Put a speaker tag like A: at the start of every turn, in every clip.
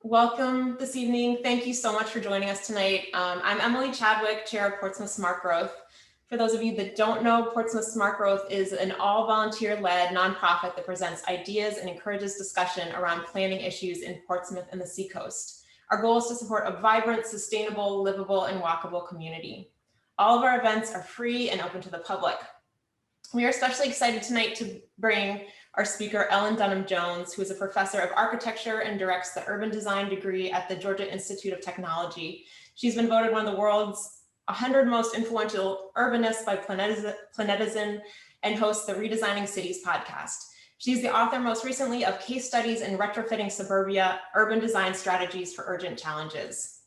A: Welcome this evening. Thank you so much for joining us tonight. I'm Emily Chadwick, Chair of Portsmouth Smart Growth. For those of you that don't know, Portsmouth Smart Growth is an all volunteer-led nonprofit that presents ideas and encourages discussion around planning issues in Portsmouth and the Seacoast. Our goal is to support a vibrant, sustainable, livable, and walkable community. All of our events are free and open to the public. We are especially excited tonight to bring our speaker, Ellen Dunham-Jones, who is a professor of architecture and directs the urban design degree at the Georgia Institute of Technology. She's been voted one of the world's 100 most influential urbanists by Planetizen and hosts the Redesigning Cities podcast. She's the author most recently of case studies in Retrofitting Suburbia, urban design strategies for urgent challenges.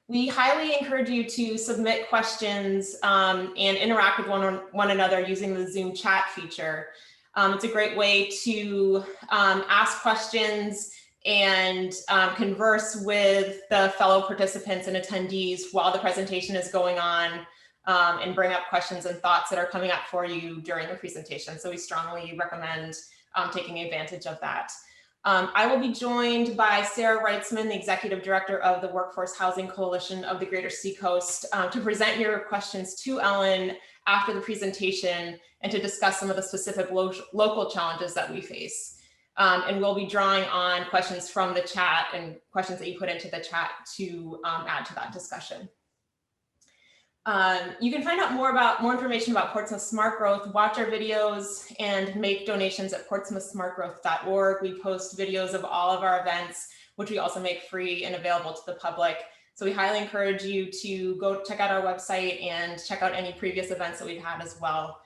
A: We highly encourage you to submit questions and interact with one another using the Zoom chat feature. It's a great way to ask questions and converse with the fellow participants and attendees while the presentation is going on, and bring up questions and thoughts that are coming up for you during the presentation. So we strongly recommend taking advantage of that. I will be joined by Sarah Reitzman, the Executive Director of the Workforce Housing Coalition of the Greater Seacoast, to present your questions to Ellen after the presentation and to discuss some of the specific local challenges that we face. And we'll be drawing on questions from the chat and questions that you put into the chat to add to that discussion. You can find out more information about Portsmouth Smart Growth, watch our videos, and make donations at portsmouthsmartgrowth.org. We post videos of all of our events, which we also make free and available to the public. So we highly encourage you to go check out our website and check out any previous events that we've had as well.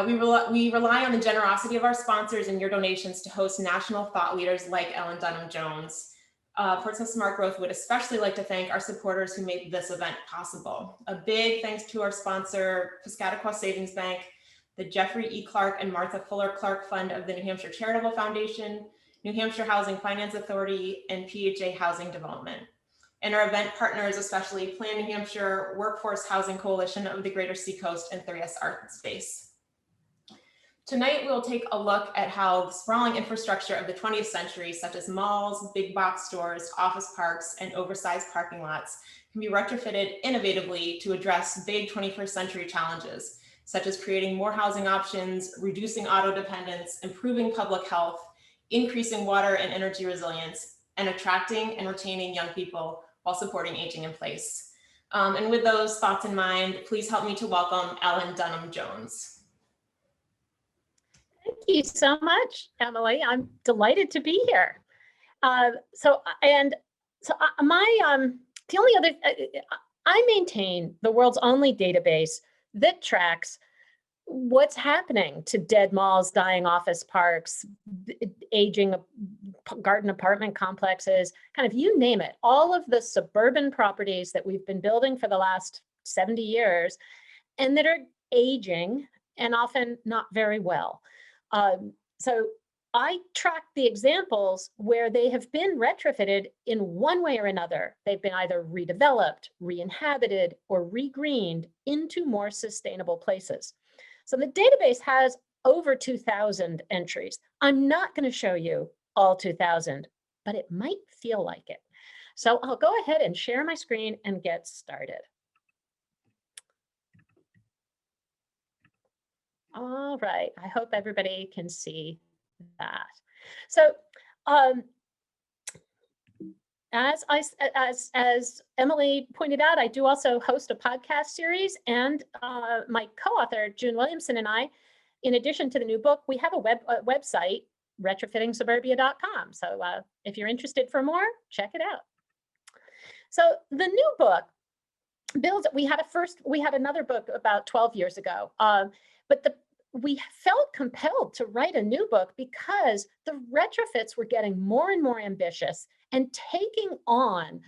A: We rely on the generosity of our sponsors and your donations to host national thought leaders like Ellen Dunham-Jones. Portsmouth Smart Growth would especially like to thank our supporters who made this event possible. A big thanks to our sponsor, Piscataqua Savings Bank, the Jeffrey E. Clark and Martha Fuller Clark Fund of the New Hampshire Charitable Foundation, New Hampshire Housing Finance Authority, and PHA Housing Development. And our event partners, especially Plan New Hampshire, Workforce Housing Coalition of the Greater Seacoast, and 3S Art Space. Tonight, we'll take a look at how the sprawling infrastructure of the 20th century, such as malls, big box stores, office parks, and oversized parking lots, can be retrofitted innovatively to address big 21st century challenges, such as creating more housing options, reducing auto dependence, improving public health, increasing water and energy resilience, and attracting and retaining young people while supporting aging in place. And with those thoughts in mind, please help me to welcome Ellen Dunham-Jones.
B: Thank you so much, Emily. I'm delighted to be here. The only other, I maintain the world's only database that tracks what's happening to dead malls, dying office parks, aging garden apartment complexes, kind of you name it, all of the suburban properties that we've been building for the last 70 years and that are aging and often not very well. So I track the examples where they have been retrofitted in one way or another. They've been either redeveloped, re-inhabited, or regreened into more sustainable places. So the database has over 2,000 entries. I'm not going to show you all 2,000, but it might feel like it. So I'll go ahead and share my screen and get started. All right, I hope everybody can see that. So as Emily pointed out, I do also host a podcast series, and my co-author, June Williamson, and I, in addition to the new book, we have a website, retrofittingsuburbia.com. So if you're interested for more, check it out. So the new book builds, we had another book about 12 years ago, but we felt compelled to write a new book because the retrofits were getting more and more ambitious and taking on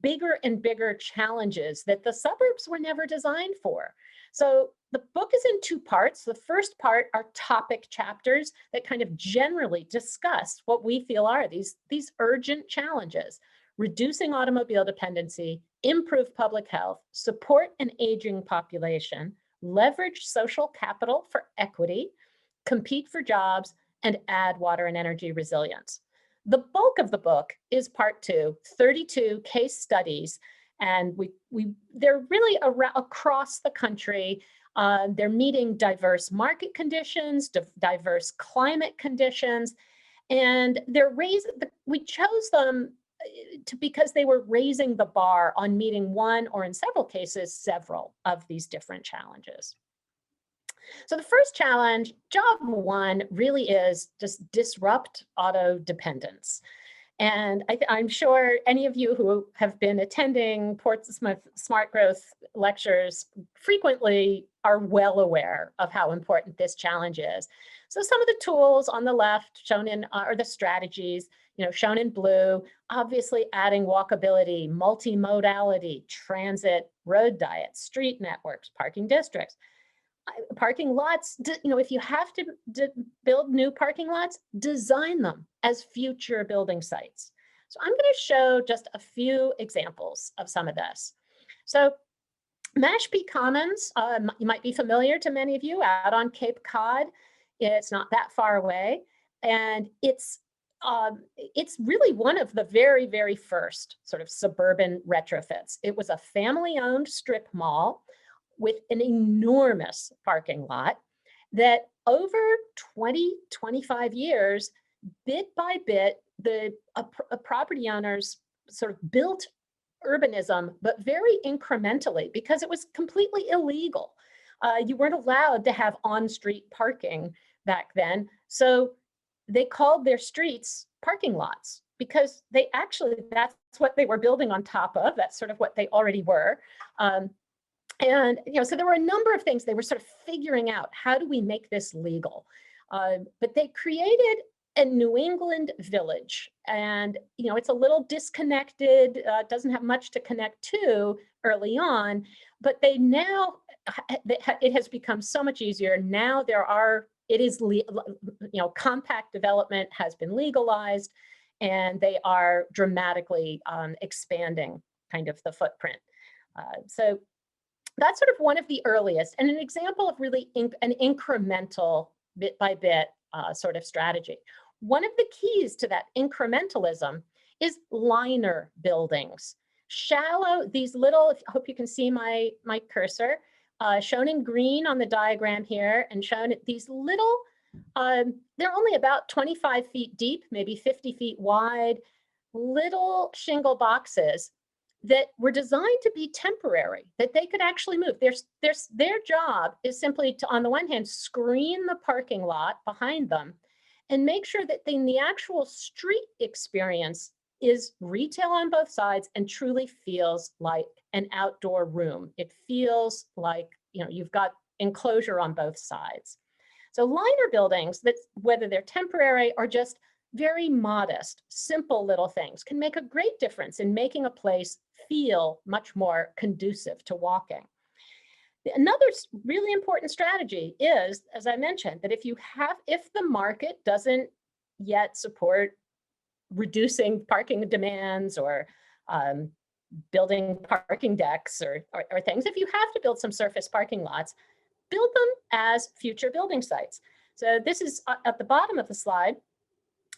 B: bigger and bigger challenges that the suburbs were never designed for. So the book is in two parts. The first part are topic chapters that kind of generally discuss what we feel are these urgent challenges: reducing automobile dependency, improve public health, support an aging population, leverage social capital for equity, compete for jobs, and add water and energy resilience. The bulk of the book is part 2, 32 case studies, and they're really across the country. They're meeting diverse market conditions, diverse climate conditions, and we chose them because they were raising the bar on meeting one, or in several cases, several of these different challenges. So the first challenge, job 1, really is just disrupt auto dependence. And I'm sure any of you who have been attending Portsmouth Smart Growth lectures frequently are well aware of how important this challenge is. So some of the tools on the left shown in are the strategies, shown in blue, obviously adding walkability, multimodality, transit, road diets, street networks, parking districts. Parking lots, if you have to build new parking lots, design them as future building sites. So I'm going to show just a few examples of some of this. So Mashpee Commons, you might be familiar to many of you, out on Cape Cod. It's not that far away, and it's really one of the very, very first sort of suburban retrofits. It was a family-owned strip mall with an enormous parking lot that over 20, 25 years, bit by bit, the property owners sort of built urbanism, but very incrementally, because it was completely illegal. You weren't allowed to have on-street parking back then. So they called their streets parking lots, because that's what they were building on top of. That's sort of what they already were. And so there were a number of things they were sort of figuring out. How do we make this legal? But they created a New England village, and it's a little disconnected. Doesn't have much to connect to early on, but it has become so much easier now. Compact development has been legalized, and they are dramatically expanding kind of the footprint. So that's sort of one of the earliest, and an example of really an incremental, bit by bit sort of strategy. One of the keys to that incrementalism is liner buildings. These little, I hope you can see my cursor, shown in green on the diagram here, and shown these little, they're only about 25 feet deep, maybe 50 feet wide, little shingle boxes that were designed to be temporary, that they could actually move. Their job is simply to, on the one hand, screen the parking lot behind them and make sure that the actual street experience is retail on both sides and truly feels like an outdoor room. It feels like you've got enclosure on both sides. So liner buildings, whether they're temporary or just very modest, simple little things, can make a great difference in making a place feel much more conducive to walking. Another really important strategy is, as I mentioned, that if the market doesn't yet support reducing parking demands or building parking decks or things, if you have to build some surface parking lots, build them as future building sites. So this is at the bottom of the slide.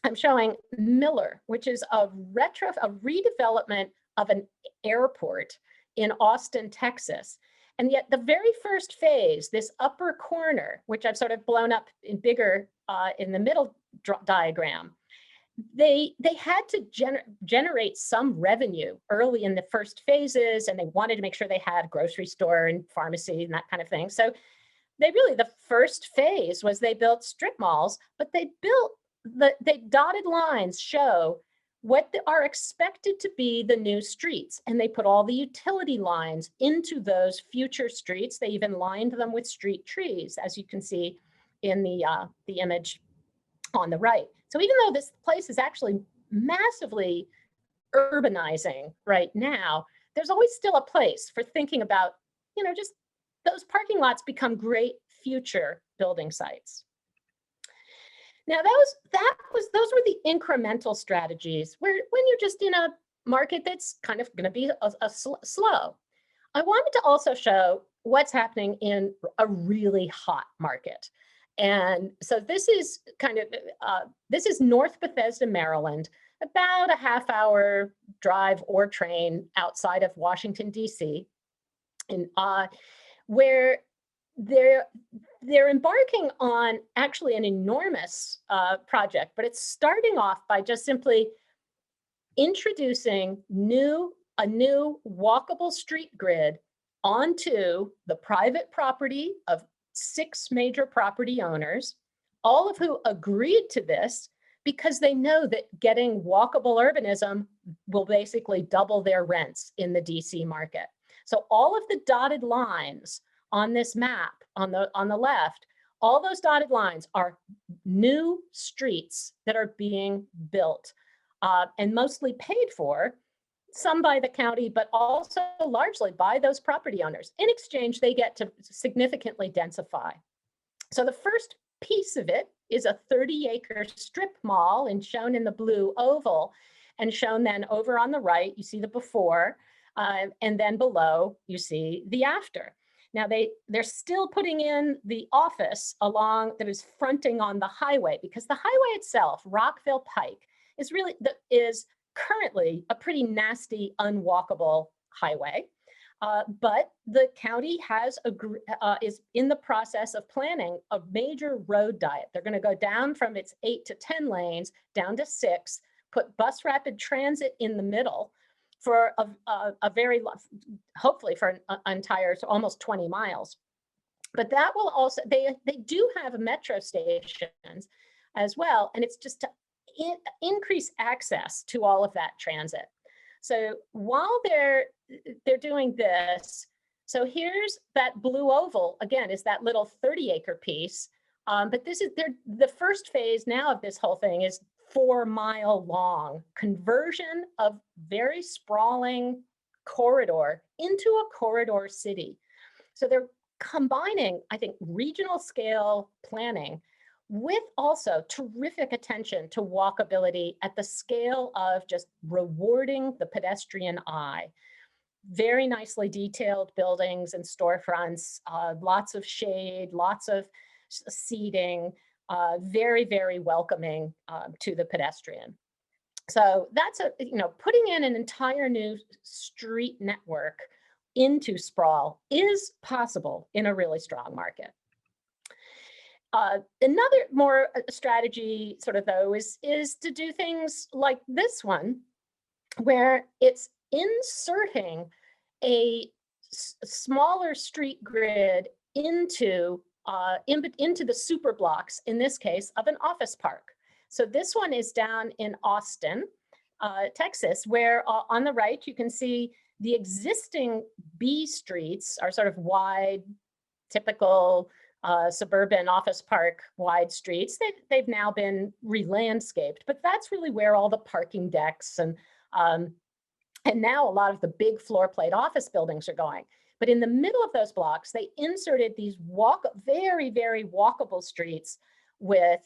B: I'm showing Miller, which is a redevelopment of an airport in Austin, Texas. And yet the very first phase, this upper corner, which I've sort of blown up in bigger in the middle diagram, they had to generate some revenue early in the first phases, and they wanted to make sure they had grocery store and pharmacy and that kind of thing. So the first phase was they built strip malls, but they dotted lines show what are expected to be the new streets. And they put all the utility lines into those future streets. They even lined them with street trees, as you can see in the image on the right. So even though this place is actually massively urbanizing right now, there's always still a place for thinking about, just those parking lots become great future building sites. Now those were the incremental strategies where when you're just in a market that's kind of going to be slow. I wanted to also show what's happening in a really hot market. And so this is this is North Bethesda, Maryland, about a half-hour drive or train outside of Washington, D.C., and where they're embarking on actually an enormous project, but it's starting off by just simply introducing a new walkable street grid onto the private property of 6 major property owners, all of who agreed to this because they know that getting walkable urbanism will basically double their rents in the DC market. So all of the dotted lines on this map on the left, all those dotted lines are new streets that are being built and mostly paid for, some by the county, but also largely by those property owners. In exchange, they get to significantly densify. So the first piece of it is a 30-acre strip mall, and shown in the blue oval, and shown then over on the right, you see the before, and then below, you see the after. Now they're still putting in the office along that is fronting on the highway, because the highway itself, Rockville Pike, is currently a pretty nasty, unwalkable highway. But the county is in the process of planning a major road diet. They're going to go down from its 8 to 10 lanes down to 6, put bus rapid transit in the middle for a very, hopefully for an entire, so almost 20 miles. But that will also, they do have metro stations as well, and it's just to increase access to all of that transit. So while they're doing this, so here's that blue oval, again, is that little 30-acre piece. But this is the first phase now of this whole thing is 4-mile long conversion of very sprawling corridor into a corridor city. So they're combining, I think, regional scale planning with also terrific attention to walkability at the scale of just rewarding the pedestrian eye. Very nicely detailed buildings and storefronts, lots of shade, lots of seating, very, very welcoming to the pedestrian. So that's putting in an entire new street network into sprawl is possible in a really strong market. Another more strategy sort of though is to do things like this one, where it's inserting a smaller street grid into the super blocks, in this case, of an office park. So this one is down in Austin, Texas, where on the right, you can see the existing B streets are sort of wide, typical suburban office park wide streets. They've now been re-landscaped, but that's really where all the parking decks and now a lot of the big floor plate office buildings are going. But in the middle of those blocks, they inserted these very, very walkable streets with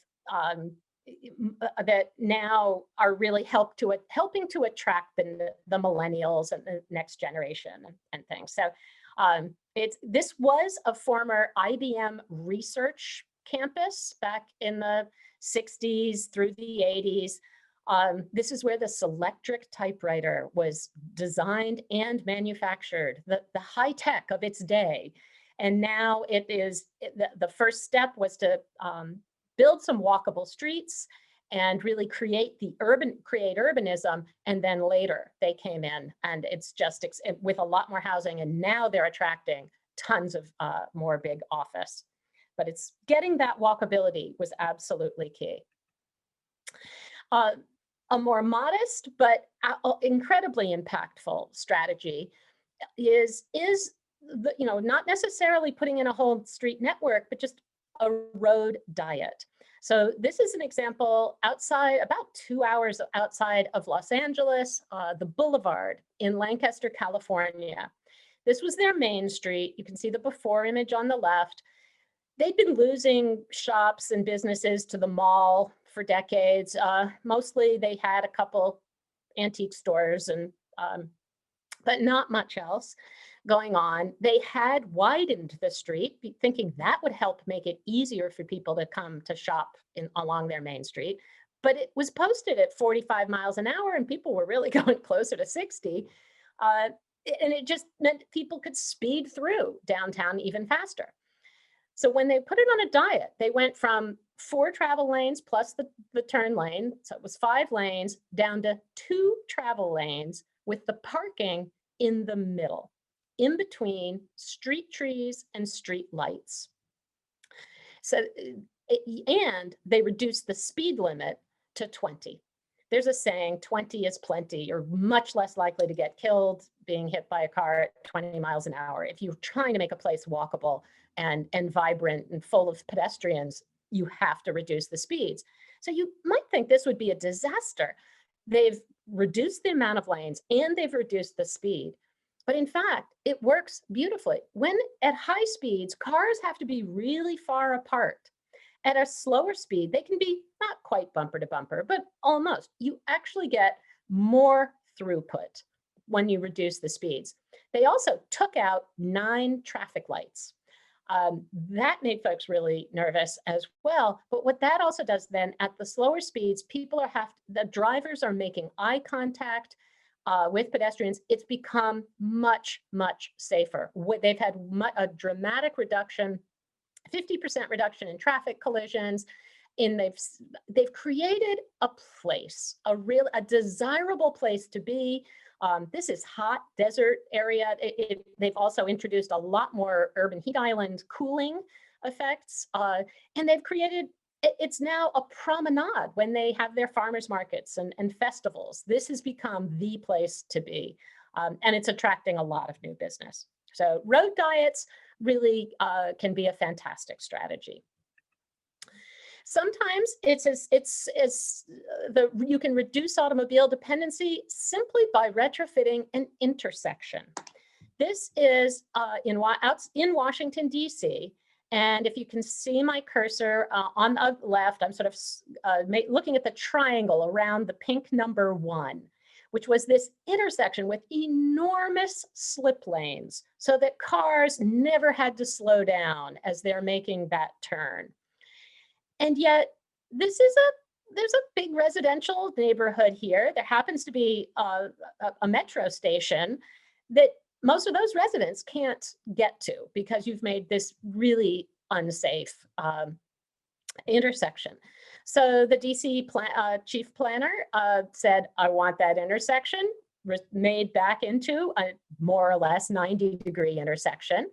B: that now are really helping to attract the millennials and the next generation and things. So this was a former IBM research campus back in the 60s through the 80s. This is where the Selectric typewriter was designed and manufactured, the high tech of its day. And now the first step was to build some walkable streets and really create urbanism. And then later they came in, and it's just with a lot more housing. And now they're attracting tons of more big office. But it's getting that walkability was absolutely key. A more modest but incredibly impactful strategy is not necessarily putting in a whole street network, but just a road diet. So this is an example about 2 hours outside of Los Angeles, the Boulevard in Lancaster, California. This was their main street. You can see the before image on the left. They'd been losing shops and businesses to the mall for decades. Mostly they had a couple antique stores, but not much else. going on. They had widened the street, thinking that would help make it easier for people to come to shop along their main street. But it was posted at 45 miles an hour and people were really going closer to 60. Uh, and it just meant people could speed through downtown even faster. So when they put it on a diet, they went from 4 travel lanes plus the turn lane, so it was 5 lanes, down to 2 travel lanes with the parking in the middle, in between street trees and street lights. So, and they reduced the speed limit to 20. There's a saying, 20 is plenty. You're much less likely to get killed being hit by a car at 20 miles an hour. If you're trying to make a place walkable and vibrant and full of pedestrians, you have to reduce the speeds. So you might think this would be a disaster. They've reduced the amount of lanes and they've reduced the speed. But in fact, it works beautifully. When at high speeds, cars have to be really far apart. At a slower speed, they can be not quite bumper to bumper, but almost. You actually get more throughput when you reduce the speeds. They also took out 9 traffic lights. That made folks really nervous as well. But what that also does then at the slower speeds, the drivers are making eye contact with pedestrians. It's become much, much safer. They've had a dramatic reduction, 50% reduction in traffic collisions. And they've created a place, a desirable place to be. This is hot desert area. They've also introduced a lot more urban heat island cooling effects. And they've created, it's now a promenade when they have their farmers markets and festivals. This has become the place to be. And it's attracting a lot of new business. So road diets really can be a fantastic strategy. Sometimes you can reduce automobile dependency simply by retrofitting an intersection. This is in Washington, D.C. And if you can see my cursor on the left, I'm sort of looking at the triangle around the pink number 1, which was this intersection with enormous slip lanes so that cars never had to slow down as they're making that turn. And yet, there's a big residential neighborhood here. There happens to be a metro station that most of those residents can't get to because you've made this really unsafe intersection. So the DC chief planner said, I want that intersection made back into a more or less 90-degree intersection.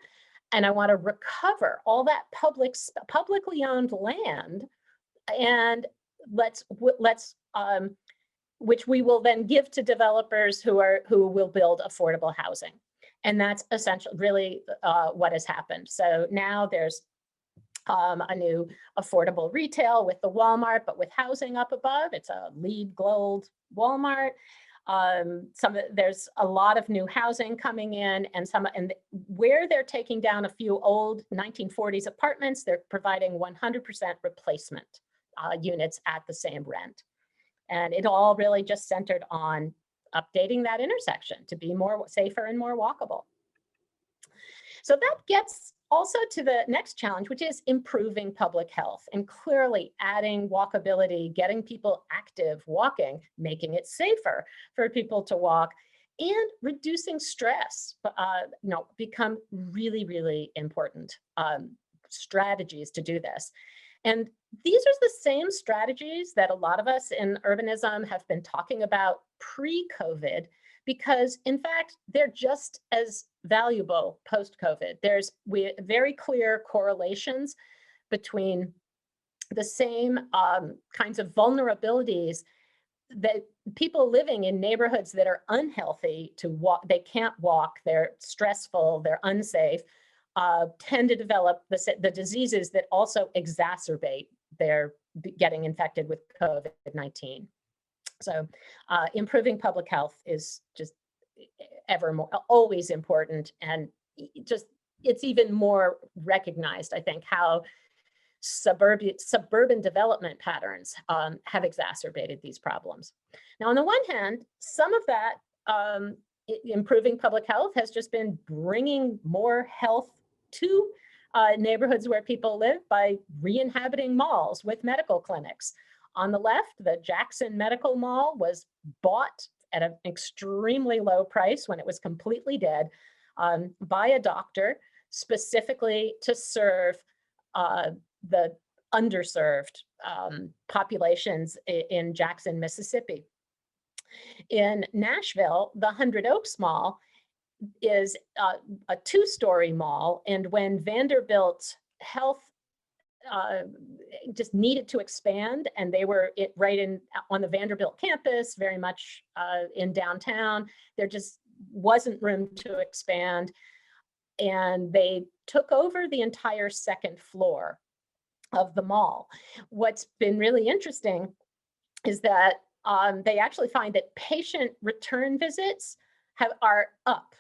B: And I want to recover all that publicly owned land, and which we will then give to developers who will build affordable housing. And that's essentially really what has happened. So now there's a new affordable retail with the Walmart, but with housing up above. It's a LEED Gold Walmart. There's a lot of new housing coming in, and where they're taking down a few old 1940s apartments, they're providing 100% replacement units at the same rent. And it all really just centered on updating that intersection to be more safer and more walkable. So that gets also to the next challenge, which is improving public health and clearly adding walkability, getting people active walking, making it safer for people to walk, and reducing stress become really, really important strategies to do this. And these are the same strategies that a lot of us in urbanism have been talking about pre-COVID, because in fact, they're just as valuable post-COVID. There's very clear correlations between the same kinds of vulnerabilities that people living in neighborhoods that are unhealthy to walk, they can't walk, they're stressful, they're unsafe, tend to develop the diseases that also exacerbate their getting infected with COVID-19. So improving public health is just always important, and it's even more recognized, I think, how suburban development patterns have exacerbated these problems. Now, on the one hand, some of that improving public health has just been bringing more health to neighborhoods where people live by re-inhabiting malls with medical clinics. On the left, the Jackson Medical Mall was bought at an extremely low price when it was completely dead by a doctor specifically to serve the underserved populations in Jackson, Mississippi. In Nashville, the 100 Oaks Mall is a two-story mall, and when Vanderbilt Health just needed to expand, and they were right on the Vanderbilt campus, very much in downtown, there just wasn't room to expand, and they took over the entire second floor of the mall. What's been really interesting is that they actually find that patient return visits are up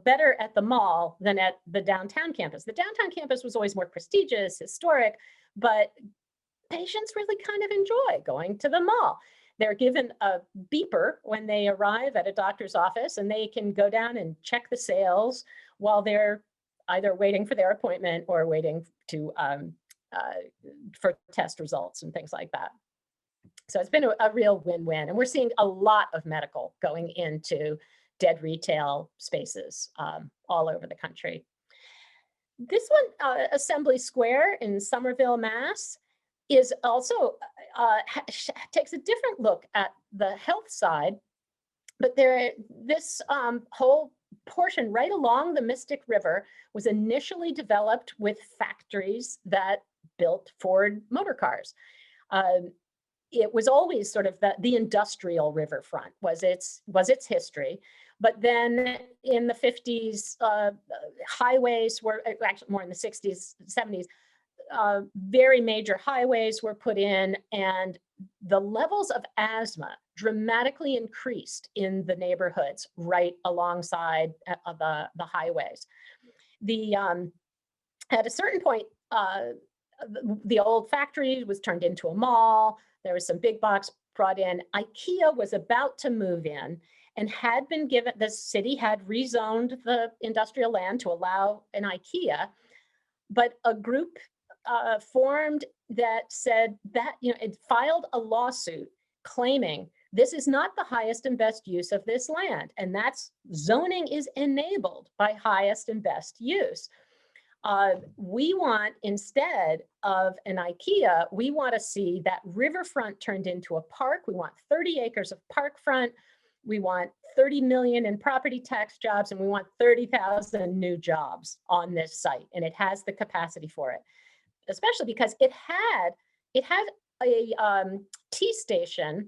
B: better at the mall than at the downtown campus. The downtown campus was always more prestigious, historic, but patients really kind of enjoy going to the mall. They're given a beeper when they arrive at a doctor's office, and they can go down and check the sales while they're either waiting for their appointment or waiting for test results and things like that. So it's been a real win-win, and we're seeing a lot of medical going into dead retail spaces all over the country. This one, Assembly Square in Somerville, Mass, is also takes a different look at the health side, but this whole portion right along the Mystic River was initially developed with factories that built Ford motor cars. It was always sort of the industrial riverfront was its history. But then in the 50s, highways were actually more in the 60s, 70s, very major highways were put in, and the levels of asthma dramatically increased in the neighborhoods right alongside of the highways. At a certain point, the old factory was turned into a mall. There was some big box brought in. IKEA was about to move in and had been given, the city had rezoned the industrial land to allow an IKEA, but a group formed that said that, it filed a lawsuit claiming this is not the highest and best use of this land, and that's zoning is enabled by highest and best use. We want, instead of an IKEA, we want to see that riverfront turned into a park. We want 30 acres of parkfront. We want 30 million in property tax jobs, and we want 30,000 new jobs on this site. And it has the capacity for it, especially because it had a tea station.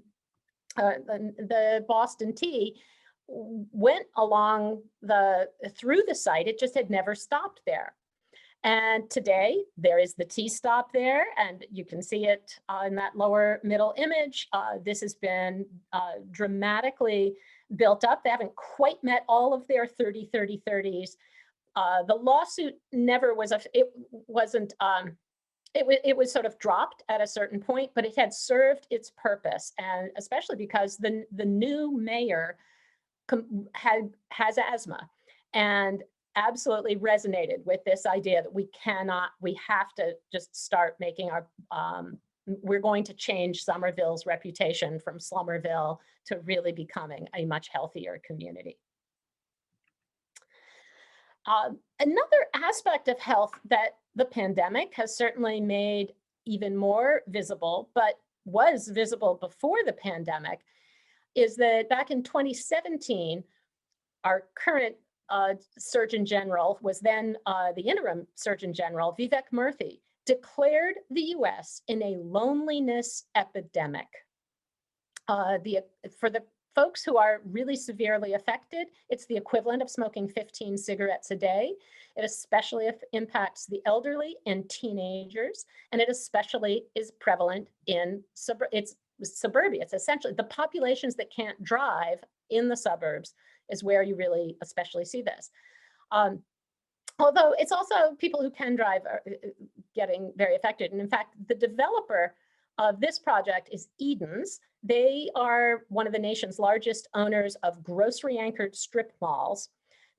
B: The Boston Tea went along through the site. It just had never stopped there. And today there is the tea stop there, and you can see it in that lower middle image. This has been dramatically built up. They haven't quite met all of their 30-30-30s. The lawsuit never was, it was sort of dropped at a certain point, but it had served its purpose, and especially because the new mayor has asthma, and absolutely resonated with this idea that we have to just start making we're going to change Somerville's reputation from Slummerville to really becoming a much healthier community. Another aspect of health that the pandemic has certainly made even more visible, but was visible before the pandemic, is that back in 2017, our current Surgeon General was then the interim Surgeon General, Vivek Murthy, declared the US in a loneliness epidemic. For the folks who are really severely affected, it's the equivalent of smoking 15 cigarettes a day. It especially impacts the elderly and teenagers, and it especially is prevalent in suburbia. It's essentially the populations that can't drive in the suburbs is where you really especially see this. Although it's also people who can drive are getting very affected. And in fact, the developer of this project is Eden's. They are one of the nation's largest owners of grocery anchored strip malls.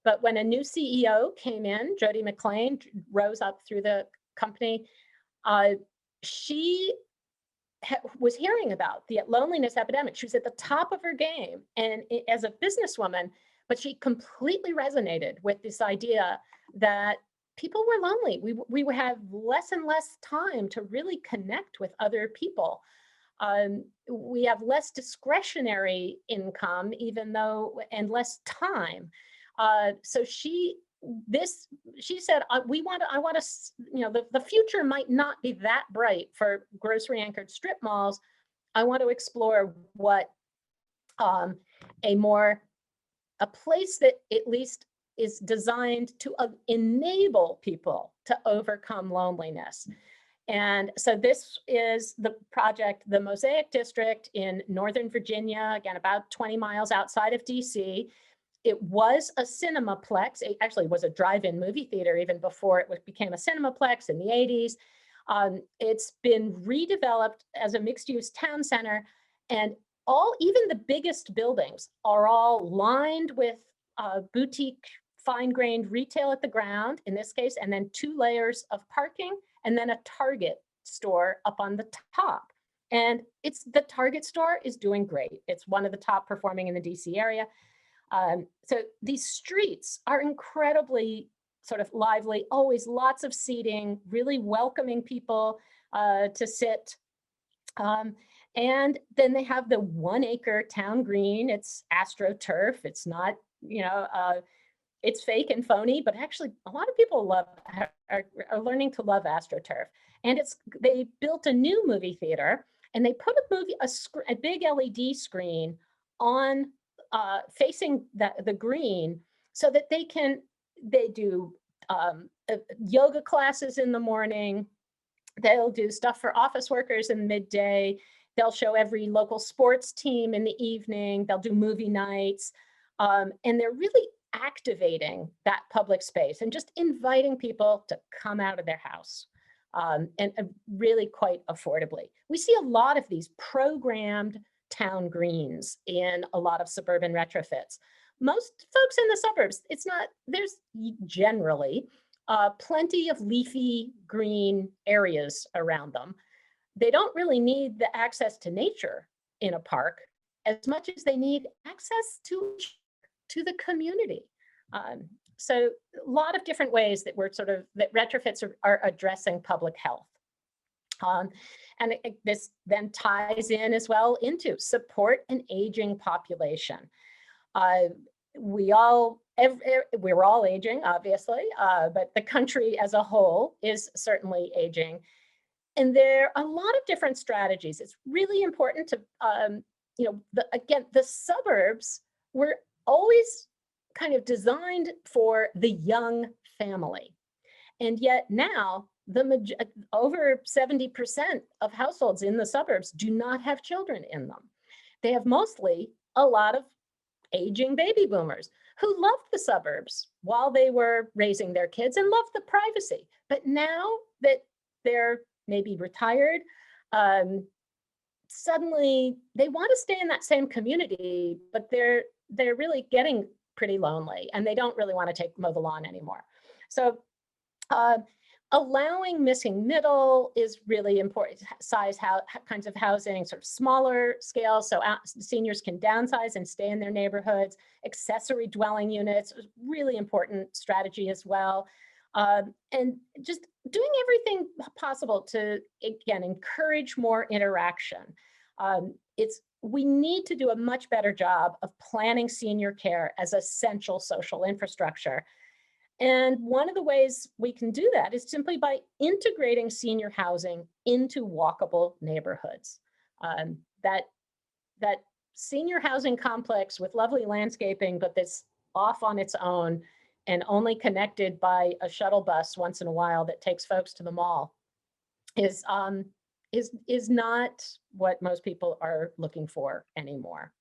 B: But when a new CEO came in, Jody McLean rose up through the company, she was hearing about the loneliness epidemic. She was at the top of her game and as a businesswoman, but she completely resonated with this idea that people were lonely. We would have less and less time to really connect with other people. We have less discretionary income, even though, and less time. So she said, I want to, the future might not be that bright for grocery anchored strip malls. I want to explore what a place that at least is designed to enable people to overcome loneliness. And so this is the project, the Mosaic District in Northern Virginia, again, about 20 miles outside of DC. It was a cinemaplex. It actually was a drive-in movie theater even before it became a cinemaplex in the 80s. It's been redeveloped as a mixed-use town center, and even the biggest buildings are all lined with boutique, fine-grained retail at the ground, in this case, and then 2 layers of parking, and then a Target store up on the top. And the Target store is doing great. It's one of the top performing in the DC area. So these streets are incredibly sort of lively, always lots of seating, really welcoming people to sit. And then they have the 1-acre town green. It's AstroTurf. It's not, it's fake and phony, but actually a lot of people are learning to love AstroTurf. And they built a new movie theater, and they put a big LED screen on facing the green, so that they do yoga classes in the morning. They'll do stuff for office workers in midday. They'll show every local sports team in the evening. They'll do movie nights. And they're really activating that public space and just inviting people to come out of their house, and really quite affordably. We see a lot of these programmed town greens in a lot of suburban retrofits. Most folks in the suburbs, there's generally plenty of leafy green areas around them. They don't really need the access to nature in a park as much as they need access to the community. So a lot of different ways that that retrofits are addressing public health. And this then ties in as well into support an aging population. We're all aging, obviously, but the country as a whole is certainly aging. And there are a lot of different strategies. It's really important to, the suburbs were always kind of designed for the young family. And yet now, over 70% of households in the suburbs do not have children in them. They have mostly a lot of aging baby boomers who loved the suburbs while they were raising their kids and loved the privacy. But now that they're maybe retired, suddenly they want to stay in that same community, but they're really getting pretty lonely and they don't really want to mow the lawn anymore. So allowing missing middle is really important. Kinds of housing, sort of smaller scale, so seniors can downsize and stay in their neighborhoods. Accessory dwelling units is really important strategy as well. And just doing everything possible to, again, encourage more interaction. We need to do a much better job of planning senior care as essential social infrastructure. And one of the ways we can do that is simply by integrating senior housing into walkable neighborhoods. That senior housing complex with lovely landscaping, but that's off on its own and only connected by a shuttle bus once in a while that takes folks to the mall is not what most people are looking for anymore.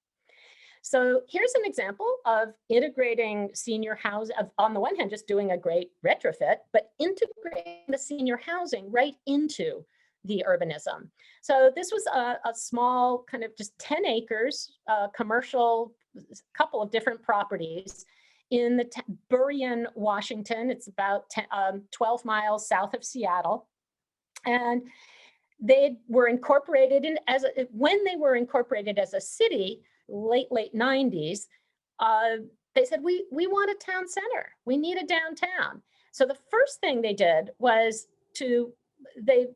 B: So here's an example of integrating senior housing, on the one hand, just doing a great retrofit, but integrating the senior housing right into the urbanism. So this was a small kind of just 10 acres, commercial, couple of different properties in the Burien, Washington. It's about 12 miles south of Seattle. And they were incorporated in when they were incorporated as a city, late 90s, they said, we want a town center. We need a downtown. So the first thing they did was they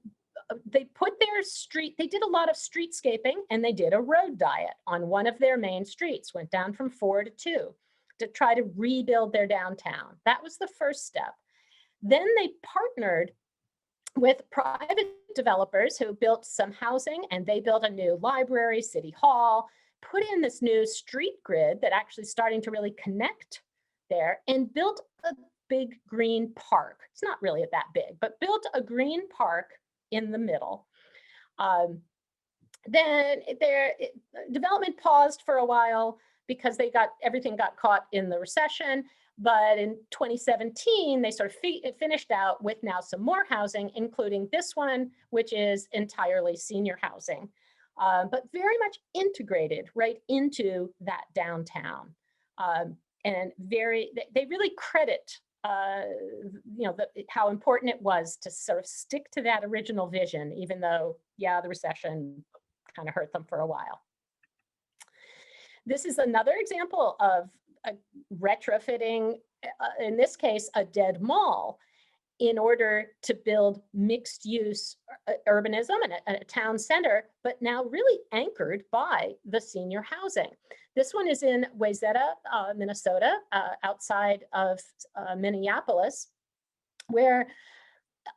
B: put their street, they did a lot of streetscaping, and they did a road diet on one of their main streets, went down from 4 to 2 to try to rebuild their downtown. That was the first step. Then they partnered with private developers who built some housing, and they built a new library, city hall, put in this new street grid that actually starting to really connect there, and built a big green park. It's not really that big, but built a green park in the middle. Then their development paused for a while because everything got caught in the recession. But in 2017, they sort of finished out with now some more housing, including this one, which is entirely senior housing, but very much integrated right into that downtown. And they really credit how important it was to sort of stick to that original vision, even though, yeah, the recession kind of hurt them for a while. This is another example of retrofitting, in this case, a dead mall, in order to build mixed use urbanism and a town center, but now really anchored by the senior housing. This one is in Wayzata, Minnesota, outside of Minneapolis, where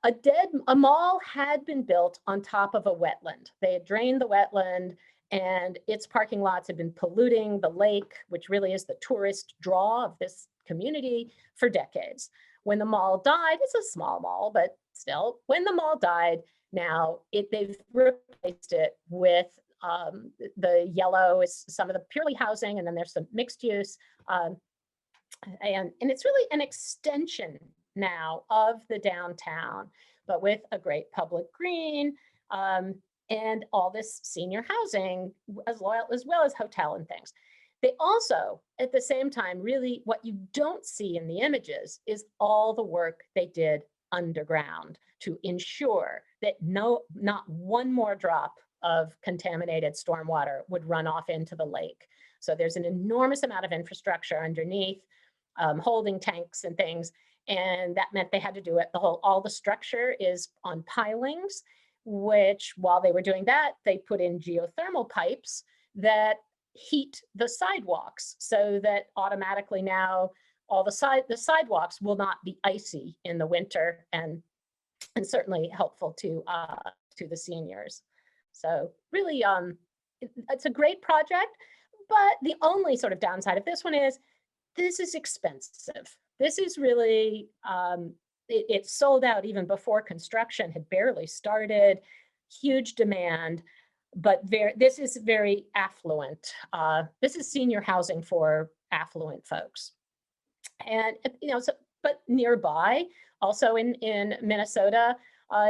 B: a mall had been built on top of a wetland. They had drained the wetland, and its parking lots had been polluting the lake, which really is the tourist draw of this community, for decades. When the mall died, it's a small mall, but still, when the mall died, now they've replaced it with the yellow is some of the purely housing, and then there's some mixed use. And it's really an extension now of the downtown, but with a great public green, and all this senior housing, as well as hotel and things. They also, at the same time, really what you don't see in the images is all the work they did underground to ensure that not one more drop of contaminated stormwater would run off into the lake. So there's an enormous amount of infrastructure underneath, holding tanks and things, and that meant they had to do it. All the structure is on pilings, which, while they were doing that, they put in geothermal pipes that heat the sidewalks, so that automatically now all the sidewalks will not be icy in the winter, and certainly helpful to the seniors. So really, it's a great project, but the only sort of downside of this one is this is expensive. This is really, it sold out even before construction had barely started, huge demand, but this is very affluent. This is senior housing for affluent folks. And, but nearby, also in Minnesota,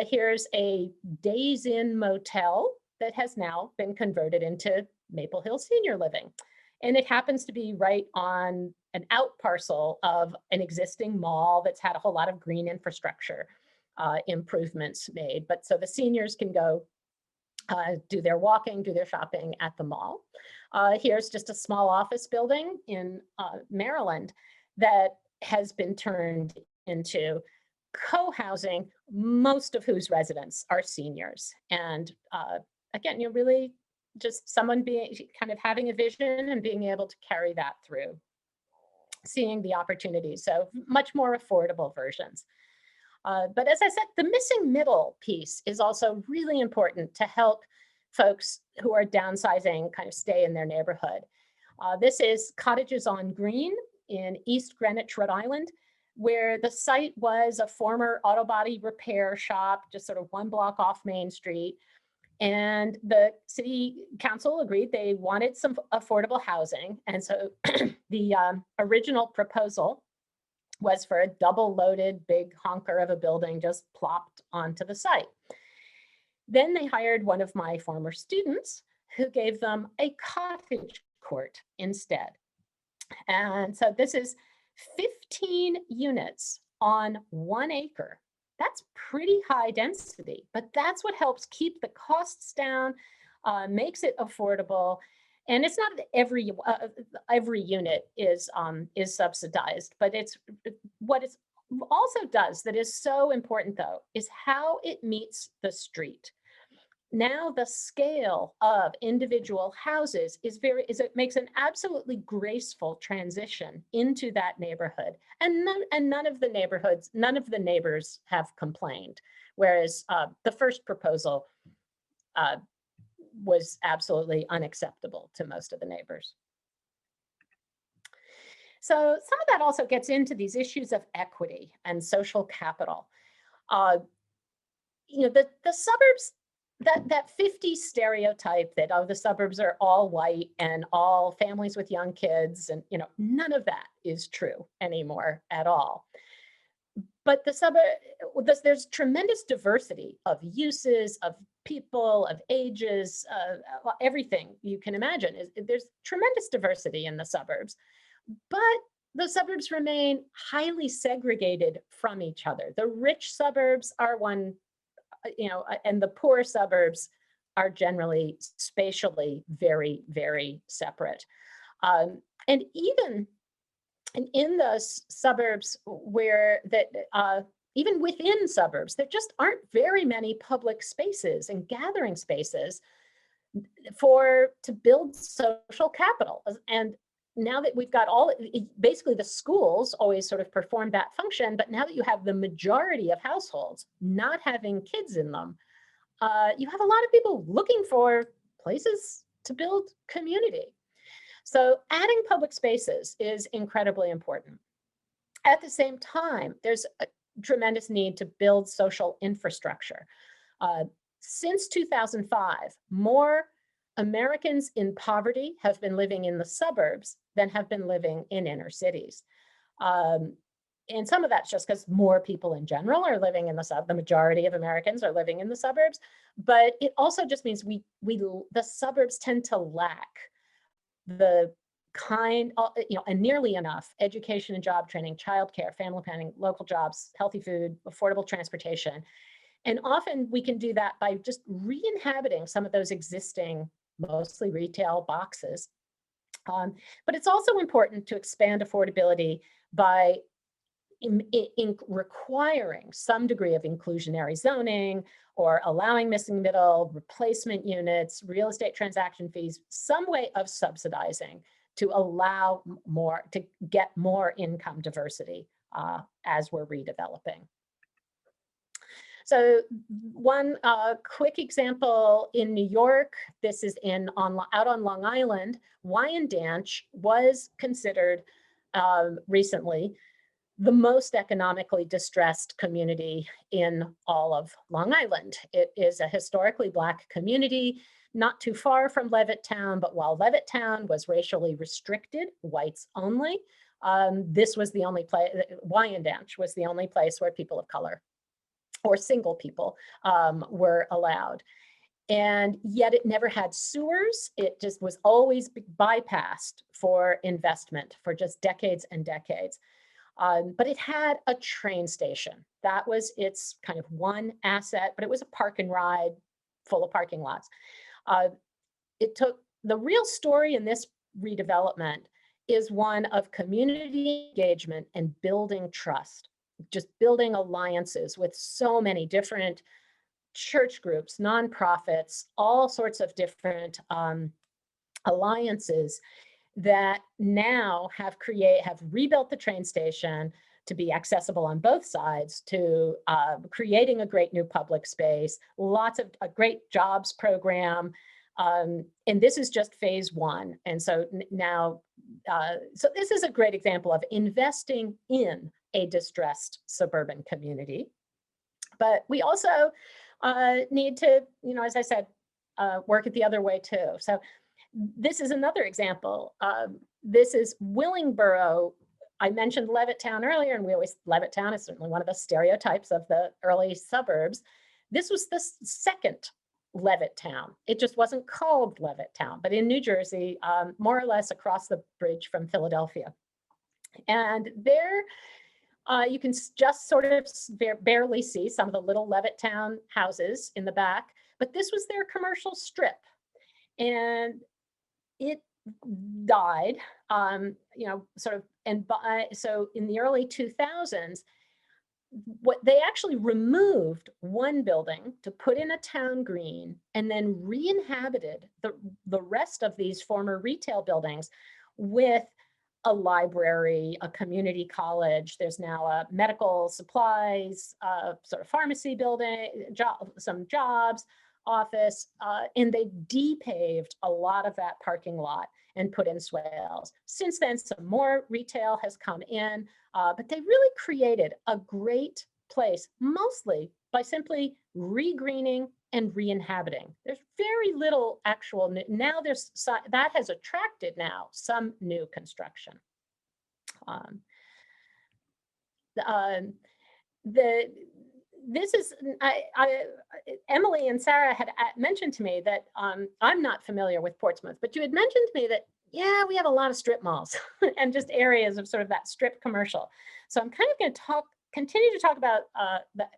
B: here's a Days Inn motel that has now been converted into Maple Hill Senior Living. And it happens to be right on an out parcel of an existing mall that's had a whole lot of green infrastructure improvements made. But so the seniors can go do their walking, do their shopping at the mall. Here's just a small office building in Maryland that has been turned into co-housing, most of whose residents are seniors. And again, really just someone kind of having a vision and being able to carry that through, seeing the opportunities. So much more affordable versions. But as I said, the missing middle piece is also really important to help folks who are downsizing kind of stay in their neighborhood. This is Cottages on Green in East Greenwich, Rhode Island, where the site was a former auto body repair shop, just sort of one block off Main Street. And the city council agreed they wanted some affordable housing. And so the original proposal was for a double loaded big honker of a building just plopped onto the site. Then they hired one of my former students who gave them a cottage court instead. And so this is 15 units on 1 acre. That's pretty high density, but that's what helps keep the costs down, makes it affordable. And it's not that every unit is subsidized, but it's what it also does that is so important, though, is how it meets the street. Now the scale of individual houses it makes an absolutely graceful transition into that neighborhood, and none of the neighbors have complained, whereas the first proposal was absolutely unacceptable to most of the neighbors. So some of that also gets into these issues of equity and social capital. The suburbs, that 50 stereotype that the suburbs are all white and all families with young kids, and none of that is true anymore at all. But there's tremendous diversity of uses, of people, of ages, everything you can imagine. There's tremendous diversity in the suburbs, but the suburbs remain highly segregated from each other. The rich suburbs are one, and the poor suburbs are generally spatially very, very separate. And even in those suburbs even within suburbs, there just aren't very many public spaces and gathering spaces to build social capital. And now that we've got basically the schools always sort of perform that function, but now that you have the majority of households not having kids in them, you have a lot of people looking for places to build community. So adding public spaces is incredibly important. At the same time, there's a tremendous need to build social infrastructure. Since 2005, more Americans in poverty have been living in the suburbs than have been living in inner cities. And some of that's just because more people in general are living in the majority of Americans are living in the suburbs, but it also just means the suburbs tend to lack the and nearly enough education and job training, childcare, family planning, local jobs, healthy food, affordable transportation. And often we can do that by just re-inhabiting some of those existing, mostly retail boxes. But it's also important to expand affordability by requiring some degree of inclusionary zoning, or allowing missing middle, replacement units, real estate transaction fees, some way of subsidizing to allow to get more income diversity as we're redeveloping. So one quick example in New York, this is out on Long Island. Wyandanch was considered recently the most economically distressed community in all of Long Island. It is a historically Black community, not too far from Levittown, but while Levittown was racially restricted, whites only, this was the only place, Wyandanch was the only place where people of color or single people were allowed. And yet it never had sewers. It just was always bypassed for investment for just decades and decades. But it had a train station. That was its kind of one asset, but it was a park and ride full of parking lots. The real story in this redevelopment is one of community engagement and building trust, just building alliances with so many different church groups, nonprofits, all sorts of different alliances that now have rebuilt the train station to be accessible on both sides, to creating a great new public space, a great jobs program. And this is just phase one. And so now, so this is a great example of investing in a distressed suburban community. But we also need to, as I said, work it the other way too. So this is another example. This is Willingboro. I mentioned Levittown earlier, and Levittown is certainly one of the stereotypes of the early suburbs. This was the second Levittown. It just wasn't called Levittown, but in New Jersey, more or less across the bridge from Philadelphia. And there you can just sort of barely see some of the little Levittown houses in the back, but this was their commercial strip. And it died, sort of, and so in the early 2000s, what they actually removed one building to put in a town green and then re-inhabited the rest of these former retail buildings with a library, a community college. There's now a medical supplies, sort of pharmacy building, some jobs, office, and they depaved a lot of that parking lot and put in swales. Since then, some more retail has come in, but they really created a great place, mostly by simply regreening and re-inhabiting. There's very little actual, now that has attracted now some new construction. This is, Emily and Sarah had mentioned to me that I'm not familiar with Portsmouth, but you had mentioned to me that, yeah, we have a lot of strip malls and just areas of sort of that strip commercial. So I'm kind of going to continue to talk about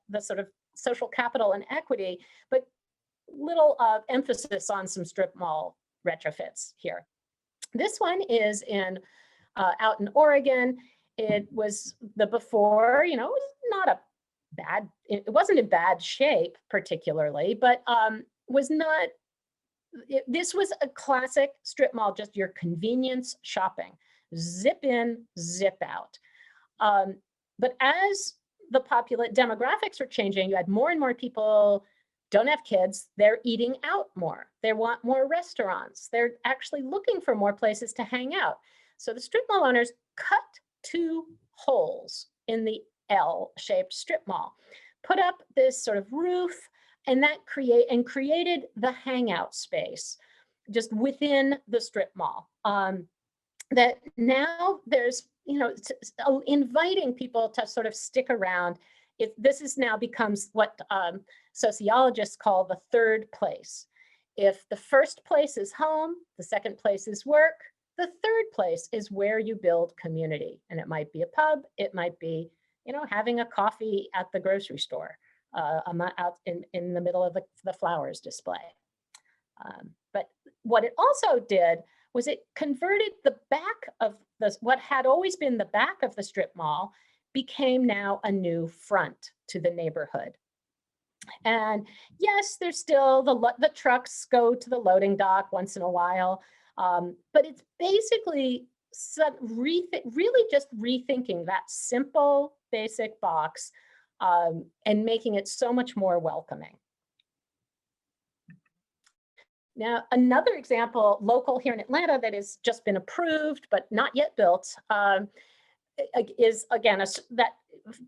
B: the sort of social capital and equity, but little emphasis on some strip mall retrofits here. This one is out in Oregon. It was the before, it was not a bad, it wasn't in bad shape particularly, but was not, this was a classic strip mall, just your convenience shopping, zip in, zip out. But as the demographics were changing, you had more and more people don't have kids, they're eating out more. They want more restaurants. They're actually looking for more places to hang out. So the strip mall owners cut 2 holes in the L-shaped strip mall, put up this sort of roof, and that created the hangout space just within the strip mall. That now there's, inviting people to sort of stick around. This is now becomes what sociologists call the third place. If the first place is home, the second place is work, the third place is where you build community. And it might be a pub, it might be, having a coffee at the grocery store, out in the middle of the flowers display. But what it also did was it converted the back of what had always been the back of the strip mall became now a new front to the neighborhood. And yes, there's still the trucks go to the loading dock once in a while, but it's basically really just rethinking that simple basic box and making it so much more welcoming. Now, another example, local here in Atlanta, that has just been approved but not yet built, is again that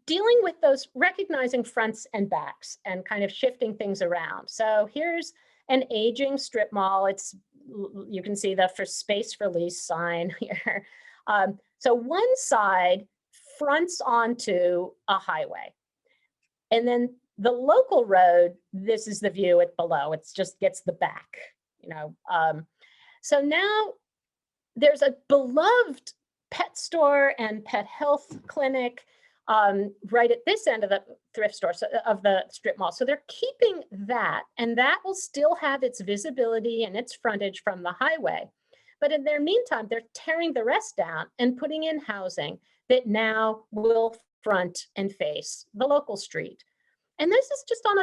B: dealing with those, recognizing fronts and backs and kind of shifting things around. So here's an aging strip mall. You can see the for space for lease sign here. So one side fronts onto a highway, and then the local road, this is the view below. It just gets the back, So now there's a beloved pet store and pet health clinic right at this end of the thrift store, of the strip mall. So they're keeping that, and that will still have its visibility and its frontage from the highway. But in their meantime, they're tearing the rest down and putting in housing that now will front and face the local street. And this is just on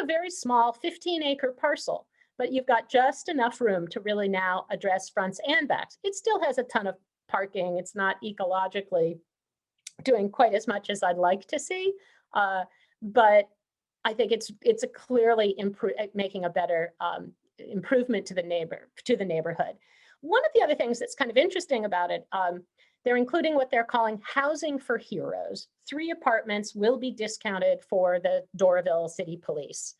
B: a very small 15-acre parcel, but you've got just enough room to really now address fronts and backs. It still has a ton of parking. It's not ecologically doing quite as much as I'd like to see, but I think it's a clearly making a better improvement to the neighborhood. One of the other things that's kind of interesting about it, they're including what they're calling housing for heroes. 3 apartments will be discounted for the Doraville City Police.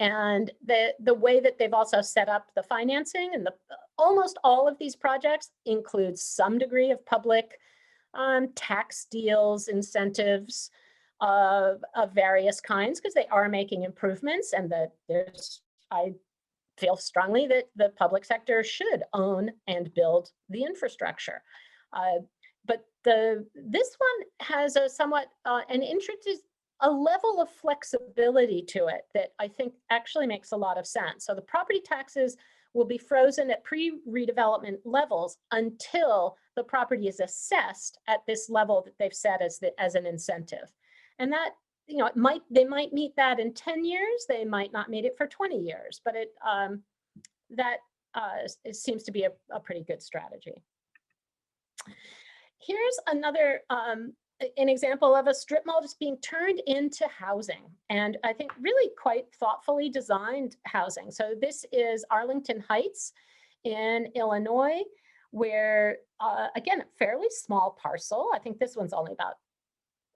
B: And the way that they've also set up the financing, and almost all of these projects include some degree of public tax deals, incentives, of various kinds, because they are making improvements, and that I feel strongly that the public sector should own and build the infrastructure. But this one has a somewhat an interesting, a level of flexibility to it that I think actually makes a lot of sense. So the property taxes will be frozen at pre-redevelopment levels until the property is assessed at this level that they've set as an incentive. And that, you know, they might meet that in 10 years, they might not meet it for 20 years, but it seems to be a pretty good strategy. Here's another an example of a strip mall just being turned into housing, and I think really quite thoughtfully designed housing. So this is Arlington Heights in Illinois, where again, a fairly small parcel. I think this one's only about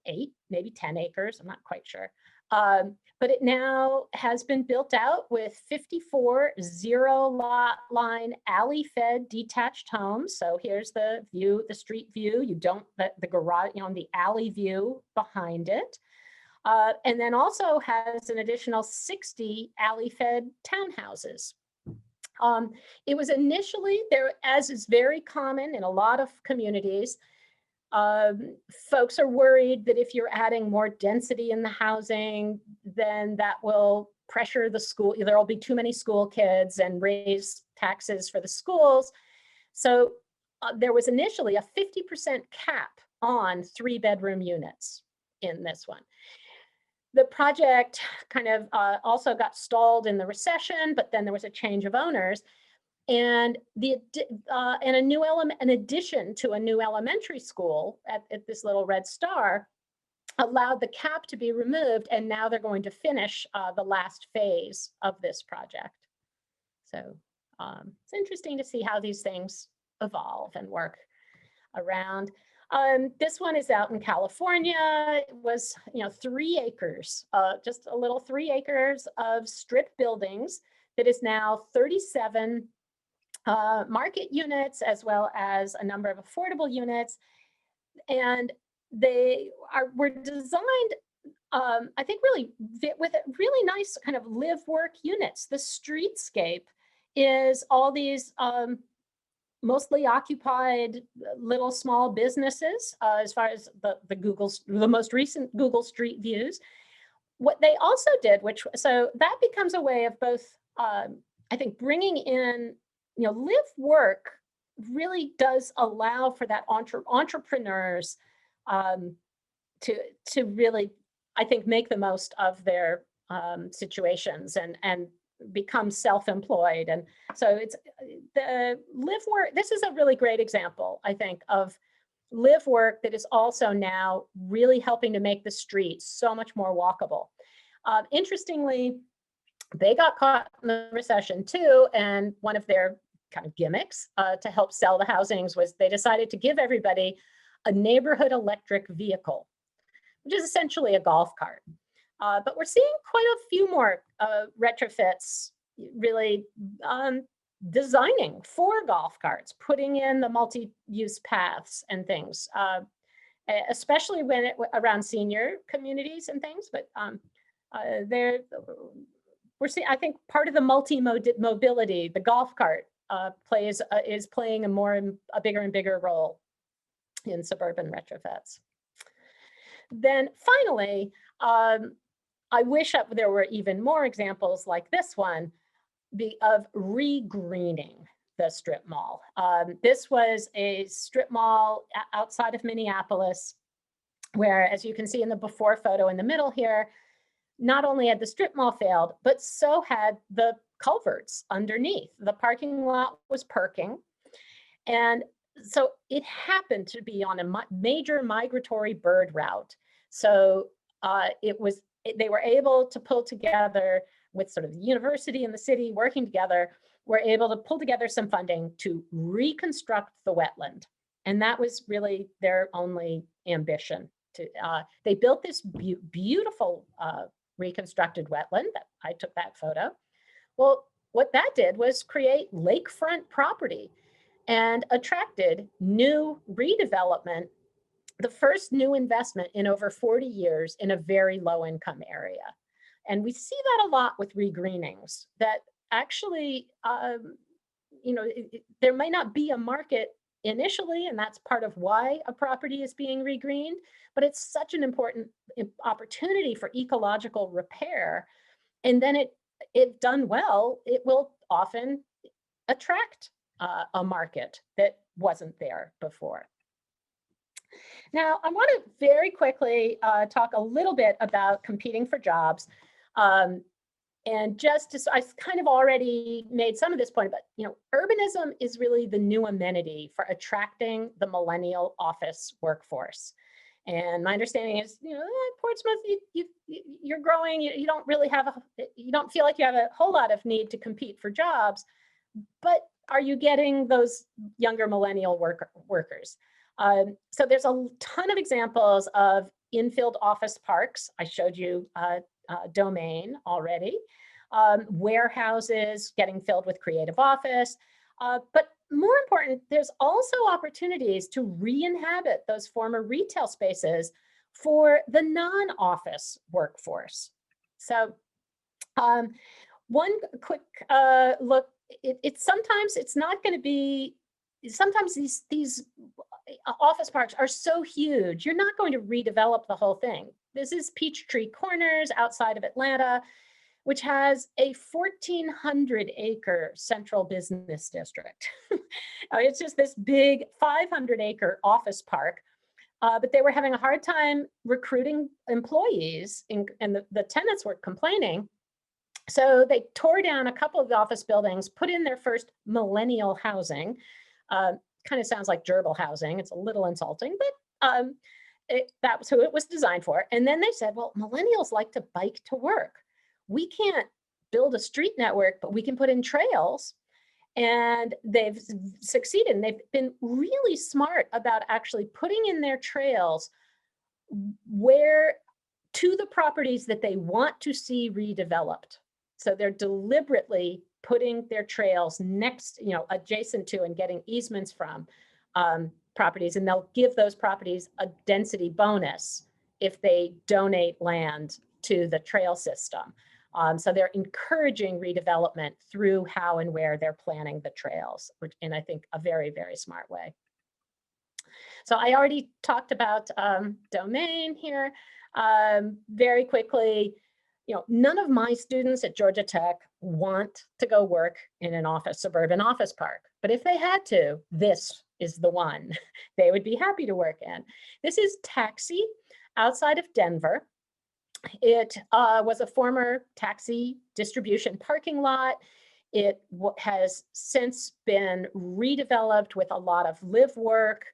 B: 8, maybe 10 acres. I'm not quite sure. But it now has been built out with 54 zero-lot line alley-fed detached homes. So here's the view, the street view. You don't, the garage, you know, the alley view behind it. And then also has an additional 60 alley-fed townhouses. It was initially there, as is very common in a lot of communities, folks are worried that if you're adding more density in the housing, then that will pressure the school. There will be too many school kids and raise taxes for the schools. So there was initially a 50% cap on 3-bedroom units in this one. The project kind of also got stalled in the recession, but then there was a change of owners. And an addition to a new elementary school at this little red star allowed the cap to be removed, and now they're going to finish the last phase of this project. So it's interesting to see how these things evolve and work around. This one is out in California. It was, 3 acres, just a little 3 acres of strip buildings that is now 37 market units, as well as a number of affordable units. And they were designed, I think, really with really nice kind of live work units. The streetscape is all these mostly occupied little small businesses, as far as the most recent Google Street Views. What they also did, so that becomes a way of both, I think, bringing in, live work really does allow for that entrepreneurs to really, I think, make the most of their situations and become self-employed. And so it's the live work. This is a really great example, I think, of live work that is also now really helping to make the streets so much more walkable. Interestingly, they got caught in the recession too, and one of their kind of gimmicks to help sell the housings was they decided to give everybody a neighborhood electric vehicle, which is essentially a golf cart. But we're seeing quite a few more retrofits really designing for golf carts, putting in the multi-use paths and things, especially when around senior communities and things. But we're seeing, I think, part of the multi-mobility, the golf cart is playing a bigger and bigger role in suburban retrofits. Then finally, I wish there were even more examples like this one of re-greening the strip mall. This was a strip mall outside of Minneapolis, where, as you can see in the before photo in the middle here, not only had the strip mall failed, but so had the culverts underneath. The parking lot was perking. And so it happened to be on a major migratory bird route. So they were able to pull together, with sort of the university and the city working together, were able to pull together some funding to reconstruct the wetland. And that was really their only ambition. They built this beautiful reconstructed wetland. I took that photo. Well, what that did was create lakefront property and attracted new redevelopment the first new investment in over 40 years in a very low income area. And we see that a lot with regreenings, that actually, there might not be a market initially, and that's part of why a property is being regreened, but it's such an important opportunity for ecological repair. And then if done well, it will often attract a market that wasn't there before. Now, I want to very quickly talk a little bit about competing for jobs. And I kind of already made some of this point, but urbanism is really the new amenity for attracting the millennial office workforce. And my understanding is, Portsmouth, you're growing. You don't really you don't feel like you have a whole lot of need to compete for jobs, but are you getting those younger millennial workers? So there's a ton of examples of infilled office parks. I showed you Domain already. Warehouses getting filled with creative office. But more important, there's also opportunities to re-inhabit those former retail spaces for the non-office workforce. So one quick look, sometimes it's not going to be, sometimes these office parks are so huge, you're not going to redevelop the whole thing. This is Peachtree Corners outside of Atlanta, which has a 1,400-acre central business district. It's just this big 500-acre office park, but they were having a hard time recruiting employees, and the tenants were complaining. So they tore down a couple of the office buildings, put in their first millennial housing. Kind of sounds like gerbil housing. It's a little insulting, but that was who it was designed for. And then they said, well, millennials like to bike to work. We can't build a street network, but we can put in trails. And they've succeeded. And they've been really smart about actually putting in their trails to the properties that they want to see redeveloped. So they're deliberately putting their trails adjacent to and getting easements from properties, and they'll give those properties a density bonus if they donate land to the trail system. So they're encouraging redevelopment through how and where they're planning the trails, which in, I think, a very, very smart way. So I already talked about Domain here. Very quickly, none of my students at Georgia Tech want to go work in an suburban office park. But if they had to, this is the one they would be happy to work in. This is Taxi outside of Denver. It was a former taxi distribution parking lot. It has since been redeveloped with a lot of live work.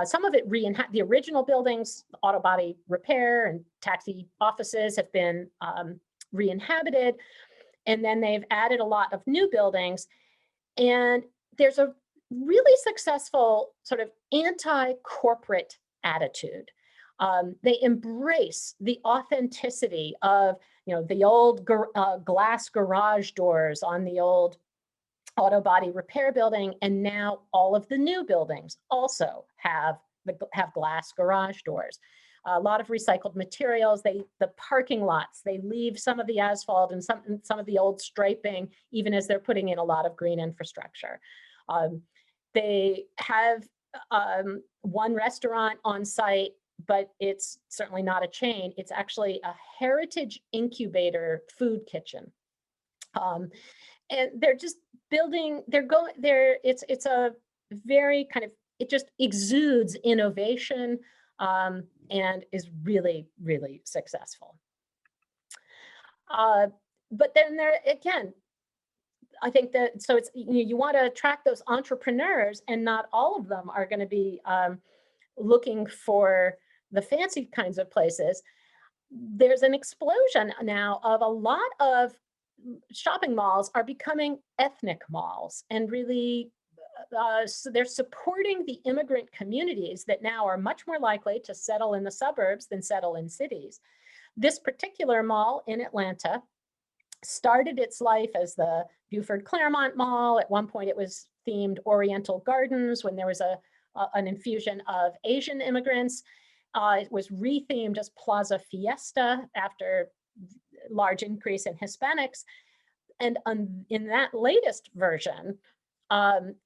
B: Some of it the original buildings, auto body repair and taxi offices have been re-inhabited. And then they've added a lot of new buildings. And there's a really successful sort of anti-corporate attitude. They embrace the authenticity of, the old glass garage doors on the old auto body repair building, and now all of the new buildings also have glass garage doors. A lot of recycled materials. The parking lots, they leave some of the asphalt and some of the old striping, even as they're putting in a lot of green infrastructure. They have one restaurant on site, but it's certainly not a chain. It's actually a heritage incubator food kitchen. And they're just building, it's a very kind of, it just exudes innovation and is really, really successful. But then there, again, I think that, so it's, you want to attract those entrepreneurs, and not all of them are going to be looking for the fancy kinds of places. There's an explosion now of a lot of shopping malls are becoming ethnic malls, and really so they're supporting the immigrant communities that now are much more likely to settle in the suburbs than settle in cities. This particular mall in Atlanta started its life as the Buford Claremont Mall. At one point it was themed Oriental Gardens when there was a an infusion of Asian immigrants. It was rethemed as Plaza Fiesta after large increase in Hispanics. And in that latest version,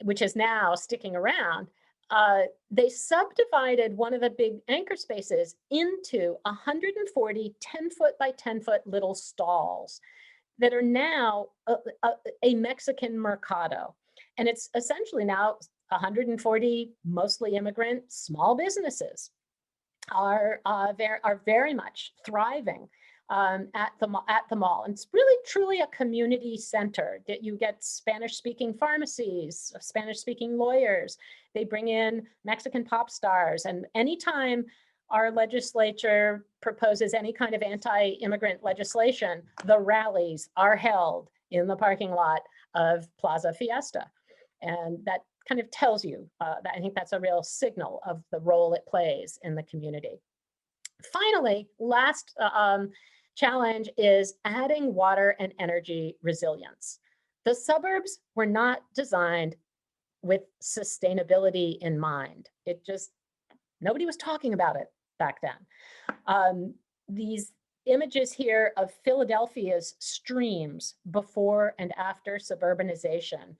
B: which is now sticking around, they subdivided one of the big anchor spaces into 140 10-foot by 10-foot little stalls that are now a Mexican mercado. And it's essentially now 140 mostly immigrant small businesses are very much thriving at the mall. And it's really truly a community center that you get Spanish-speaking pharmacies, Spanish-speaking lawyers. They bring in Mexican pop stars. And anytime our legislature proposes any kind of anti-immigrant legislation, the rallies are held in the parking lot of Plaza Fiesta. And that kind of tells you that I think that's a real signal of the role it plays in the community. Finally, last challenge is adding water and energy resilience. The suburbs were not designed with sustainability in mind. It just, nobody was talking about it back then. These images here of Philadelphia's streams before and after suburbanization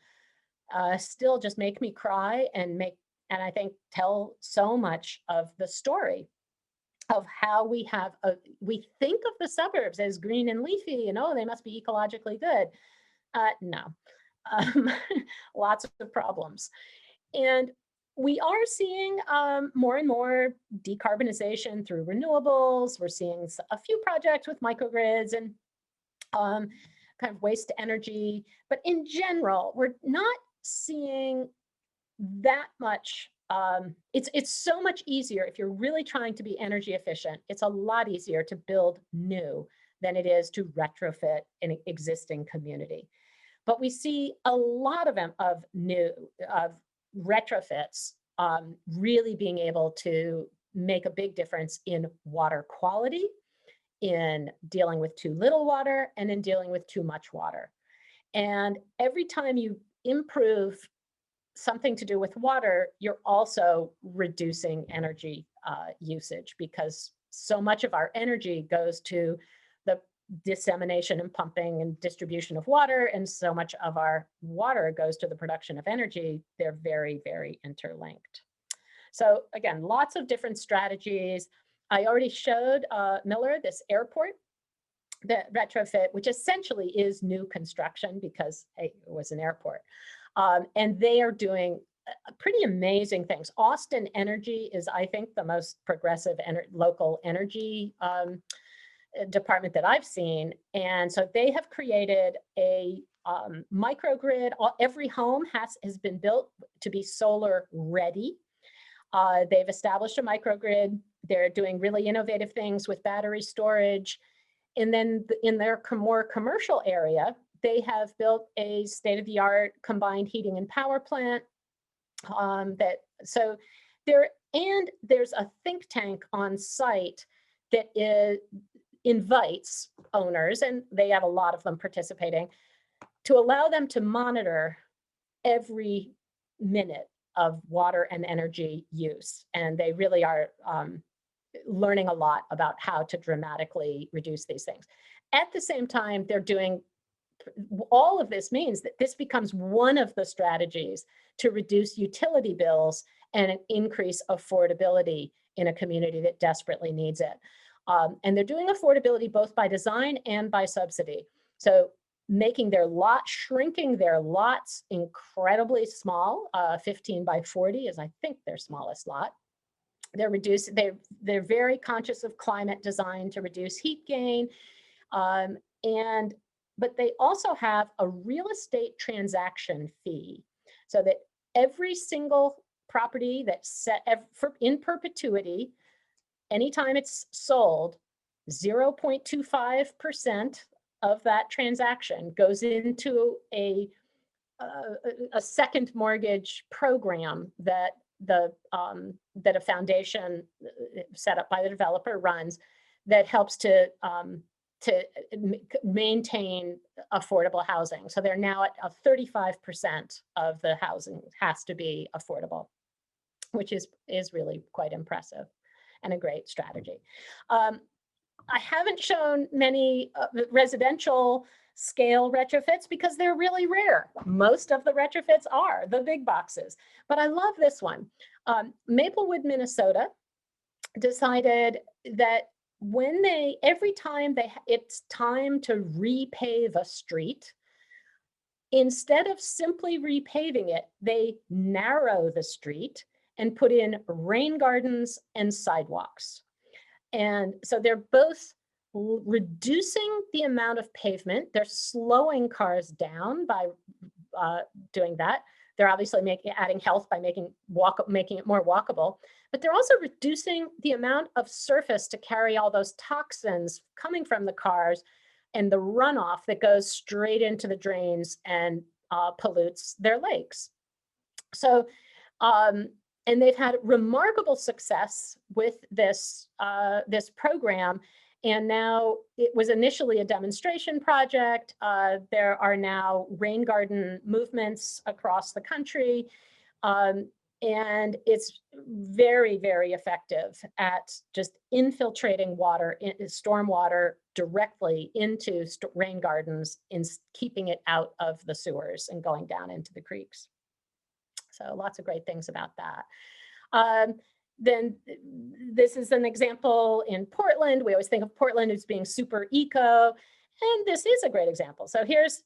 B: still just make me cry and I think tell so much of the story of how we think of the suburbs as green and leafy and, oh, they must be ecologically good. No, lots of problems. And we are seeing more and more decarbonization through renewables. We're seeing a few projects with microgrids and kind of waste to energy. But in general, we're not seeing that much. It's so much easier if you're really trying to be energy efficient. It's a lot easier to build new than it is to retrofit an existing community. But we see a lot of retrofits really being able to make a big difference in water quality, in dealing with too little water, and in dealing with too much water. And every time you improve something to do with water, you're also reducing energy usage, because so much of our energy goes to the dissemination and pumping and distribution of water, and so much of our water goes to the production of energy. They're very, very interlinked. So again, lots of different strategies. I already showed Miller this airport, the retrofit, which essentially is new construction because, hey, it was an airport. And they are doing pretty amazing things. Austin Energy is, I think, the most progressive local energy department that I've seen. And so they have created a microgrid. Every home has been built to be solar ready. They've established a microgrid. They're doing really innovative things with battery storage. And then in their more commercial area, they have built a state-of-the-art combined heating and power plant. There's a think tank on site that invites owners, and they have a lot of them participating, to allow them to monitor every minute of water and energy use. And they really are learning a lot about how to dramatically reduce these things. At the same time, they're doing all of this means that this becomes one of the strategies to reduce utility bills and increase affordability in a community that desperately needs it. And they're doing affordability both by design and by subsidy. So making shrinking their lots incredibly small. 15 by 40 is, I think, their smallest lot. They're very conscious of climate design to reduce heat gain. But they also have a real estate transaction fee, so that every single property that's set in perpetuity, anytime it's sold, 0.25% of that transaction goes into a second mortgage program that that a foundation set up by the developer runs, that helps to maintain affordable housing. So they're now at 35% of the housing has to be affordable. which is really quite impressive and a great strategy. I haven't shown many residential scale retrofits because they're really rare. Most of the retrofits are the big boxes, but I love this one. Maplewood, Minnesota decided that every time it's time to repave a street, instead of simply repaving it, they narrow the street and put in rain gardens and sidewalks. And so they're both reducing the amount of pavement. They're slowing cars down by doing that. They're obviously adding health by making it more walkable, but they're also reducing the amount of surface to carry all those toxins coming from the cars and the runoff that goes straight into the drains and pollutes their lakes. So, and they've had remarkable success with this program. And now it was initially a demonstration project. There are now rain garden movements across the country. And it's very, very effective at just infiltrating water, stormwater directly into rain gardens and keeping it out of the sewers and going down into the creeks. So lots of great things about that. Then this is an example in Portland. We always think of Portland as being super eco, and this is a great example. So here's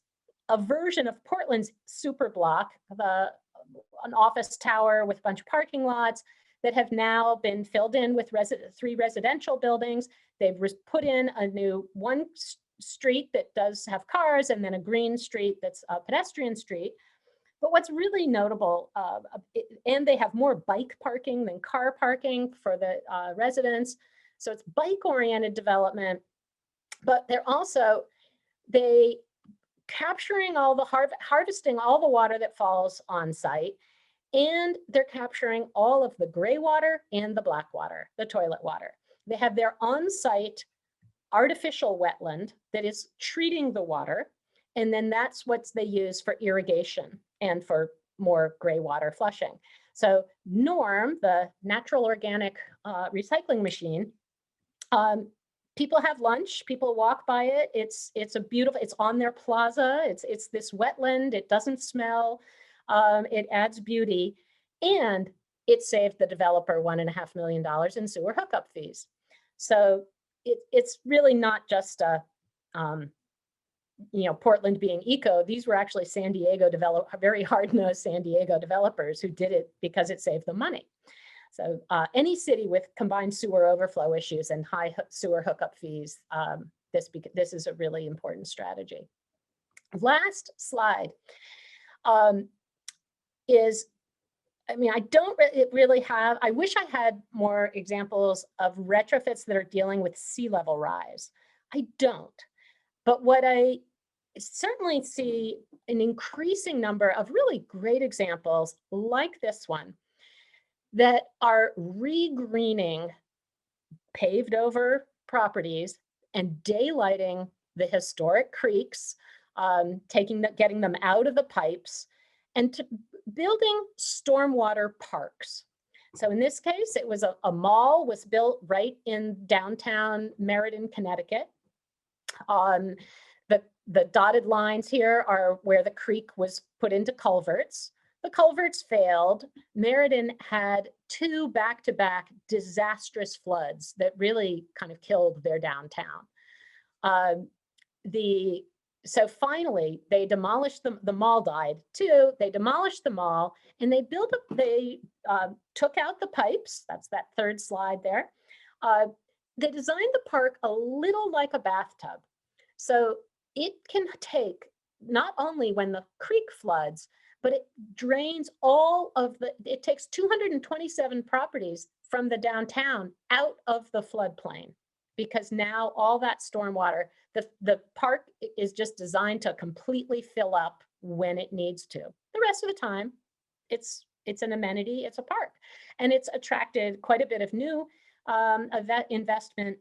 B: a version of Portland's super block, an office tower with a bunch of parking lots that have now been filled in with 3 residential buildings. They've put in a new one street that does have cars, and then a green street that's a pedestrian street. But what's really notable, and they have more bike parking than car parking for the residents. So it's bike-oriented development, but they're also, capturing all the harvesting all the water that falls on site, and they're capturing all of the gray water and the black water, the toilet water. They have their on-site artificial wetland that is treating the water, and then that's what they use for irrigation and for more gray water flushing. So Norm, the natural organic recycling machine, people have lunch, people walk by it. It's a beautiful, it's on their plaza. It's this wetland. It doesn't smell. It adds beauty, and it saved the developer $1.5 million in sewer hookup fees. So it's really not just a, Portland being eco. These were actually San Diego very hard-nosed San Diego developers who did it because it saved them money. So any city with combined sewer overflow issues and high sewer hookup fees, this is a really important strategy. Last slide is, I don't really have, I wish I had more examples of retrofits that are dealing with sea level rise. I don't. But what I certainly see an increasing number of really great examples like this one that are regreening paved over properties and daylighting the historic creeks, getting them out of the pipes, and building stormwater parks. So in this case, it was a mall was built right in downtown Meriden, Connecticut. The dotted lines here are where the creek was put into culverts. The culverts failed. Meriden had 2 back-to-back disastrous floods that really kind of killed their downtown. So finally, they demolished the mall died too. They demolished the mall, and they took out the pipes. That's that 3rd slide there. They designed the park a little like a bathtub. So it can take, not only when the creek floods, but it drains it takes 227 properties from the downtown out of the floodplain, because now all that stormwater, the park is just designed to completely fill up when it needs to. The rest of the time, it's an amenity, it's a park. And it's attracted quite a bit of new investment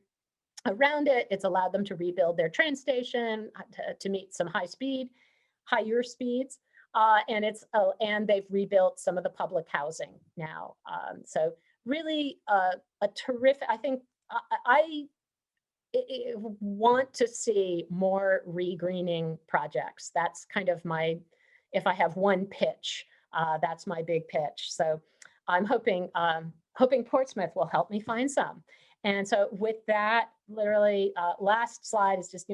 B: around it. It's allowed them to rebuild their train station to meet some higher speeds. And they've rebuilt some of the public housing now. So really a terrific, I think I want to see more regreening projects. That's kind of my, if I have one pitch, that's my big pitch. So I'm hoping Portsmouth will help me find some. And so with that, literally, last slide is just,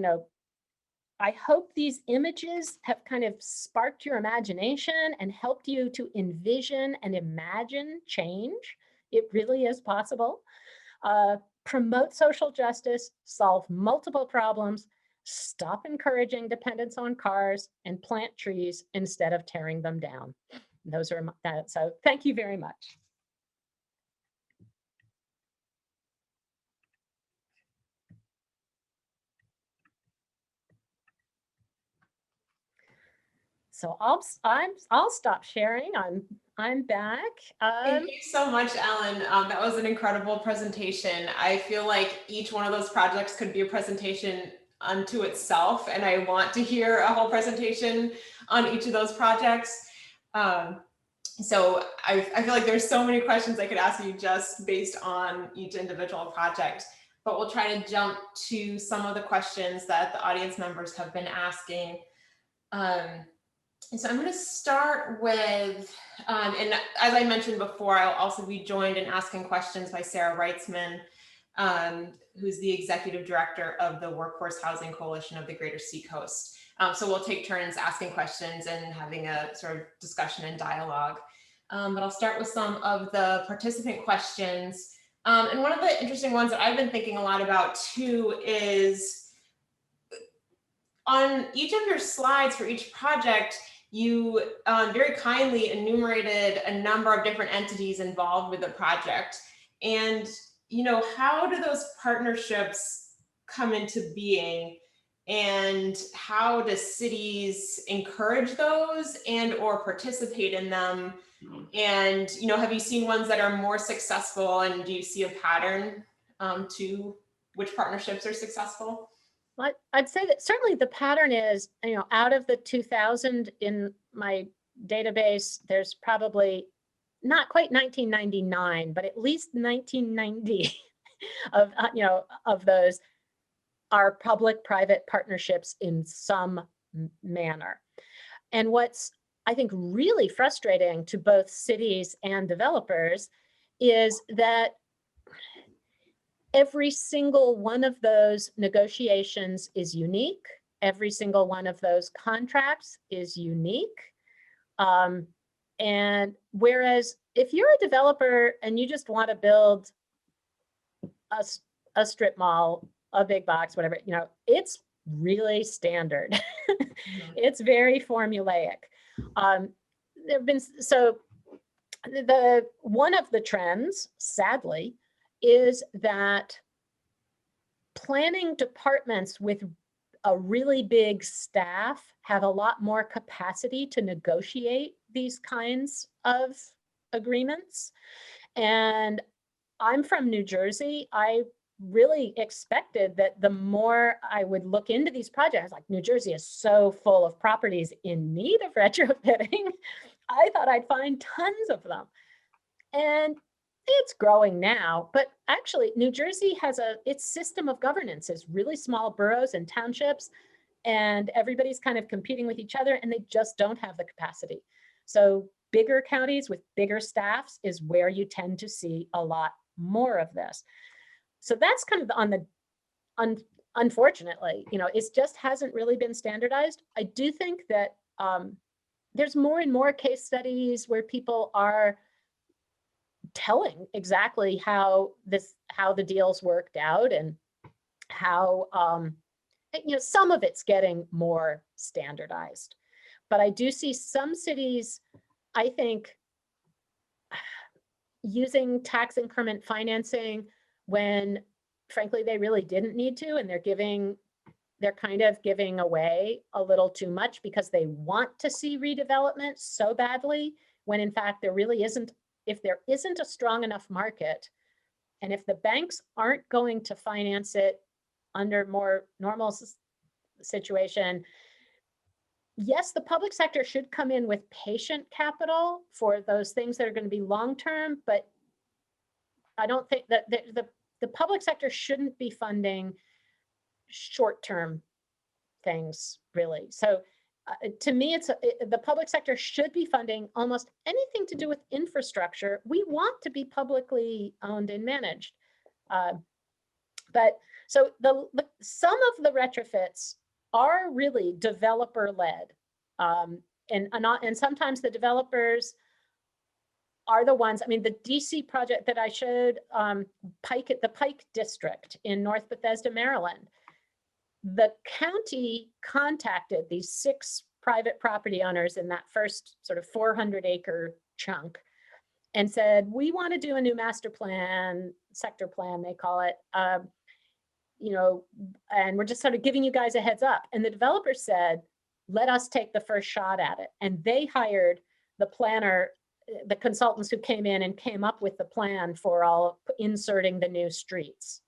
B: I hope these images have kind of sparked your imagination and helped you to envision and imagine change. It really is possible. Promote social justice, solve multiple problems, stop encouraging dependence on cars, and plant trees instead of tearing them down. Those are so thank you very much. So I'll stop sharing. I'm back.
A: Thank you so much, Ellen. That was an incredible presentation. I feel like each one of those projects could be a presentation unto itself, and I want to hear a whole presentation on each of those projects. So I feel like there's so many questions I could ask you just based on each individual project, but we'll try to jump to some of the questions that the audience members have been asking. So I'm going to start with, and as I mentioned before, I'll also be joined in asking questions by Sarah Reitzman, who's the executive director of the Workforce Housing Coalition of the Greater Seacoast. So we'll take turns asking questions and having a sort of discussion and dialogue. But I'll start with some of the participant questions. And one of the interesting ones that I've been thinking a lot about too is on each of your slides for each project, you very kindly enumerated a number of different entities involved with the project. And, how do those partnerships come into being? And how do cities encourage those and or participate in them? And, have you seen ones that are more successful, and do you see a pattern to which partnerships are successful?
B: I'd say that certainly the pattern is, out of the 2000 in my database, there's probably not quite 1999, but at least 1990 of those are public-private partnerships in some manner. And what's, I think, really frustrating to both cities and developers is that every single one of those negotiations is unique. Every single one of those contracts is unique. And whereas if you're a developer and you just want to build a strip mall, a big box, whatever, it's really standard. It's very formulaic. There've been, so one of the trends, sadly, is that planning departments with a really big staff have a lot more capacity to negotiate these kinds of agreements. And I'm from New Jersey. I really expected that the more I would look into these projects, like New Jersey is so full of properties in need of retrofitting, I thought I'd find tons of them. And it's growing now, but actually New Jersey has its system of governance is really small boroughs and townships, and everybody's kind of competing with each other, and they just don't have the capacity. So bigger counties with bigger staffs is where you tend to see a lot more of this. So that's kind of on the, unfortunately, it just hasn't really been standardized. I do think that there's more and more case studies where people are telling exactly how the deals worked out, and how some of it's getting more standardized. But I do see some cities, I think, using tax increment financing when frankly they really didn't need to, and they're kind of giving away a little too much because they want to see redevelopment so badly, when in fact there really isn't. If there isn't a strong enough market, and if the banks aren't going to finance it under more normal situation, yes, the public sector should come in with patient capital for those things that are going to be long-term, but I don't think that the public sector shouldn't be funding short-term things, really. So to me, the public sector should be funding almost anything to do with infrastructure. We want to be publicly owned and managed. But so some of the retrofits are really developer-led. And sometimes the developers are the ones, I mean, the DC project that I showed, the Pike District in North Bethesda, Maryland, the county contacted these 6 private property owners in that first sort of 400-acre chunk and said, we want to do a new master plan, sector plan, they call it, you know, and we're just sort of giving you guys a heads up. And the developer said, let us take the first shot at it. And they hired the planner, the consultants who came in and came up with the plan for all inserting the new streets.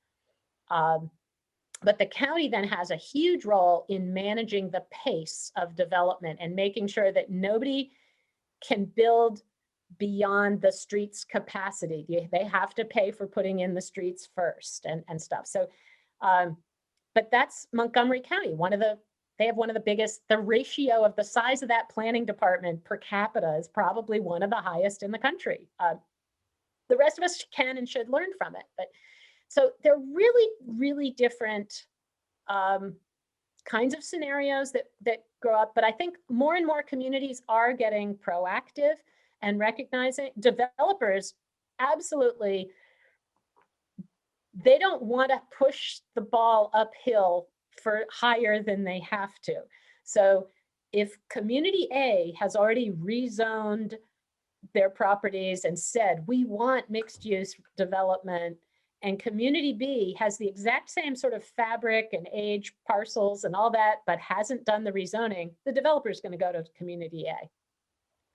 B: But the county then has a huge role in managing the pace of development and making sure that nobody can build beyond the street's capacity. They have to pay for putting in the streets first and stuff. So, but that's Montgomery County. They have one of the biggest, the ratio of the size of that planning department per capita is probably one of the highest in the country. The rest of us can and should learn from it. But so they're really, really different kinds of scenarios that grow up. But I think more and more communities are getting proactive and recognizing developers absolutely, they don't want to push the ball uphill for higher than they have to. So if community A has already rezoned their properties and said, we want mixed use development, and community B has the exact same sort of fabric and age parcels and all that, but hasn't done the rezoning, the developer is going to go to community A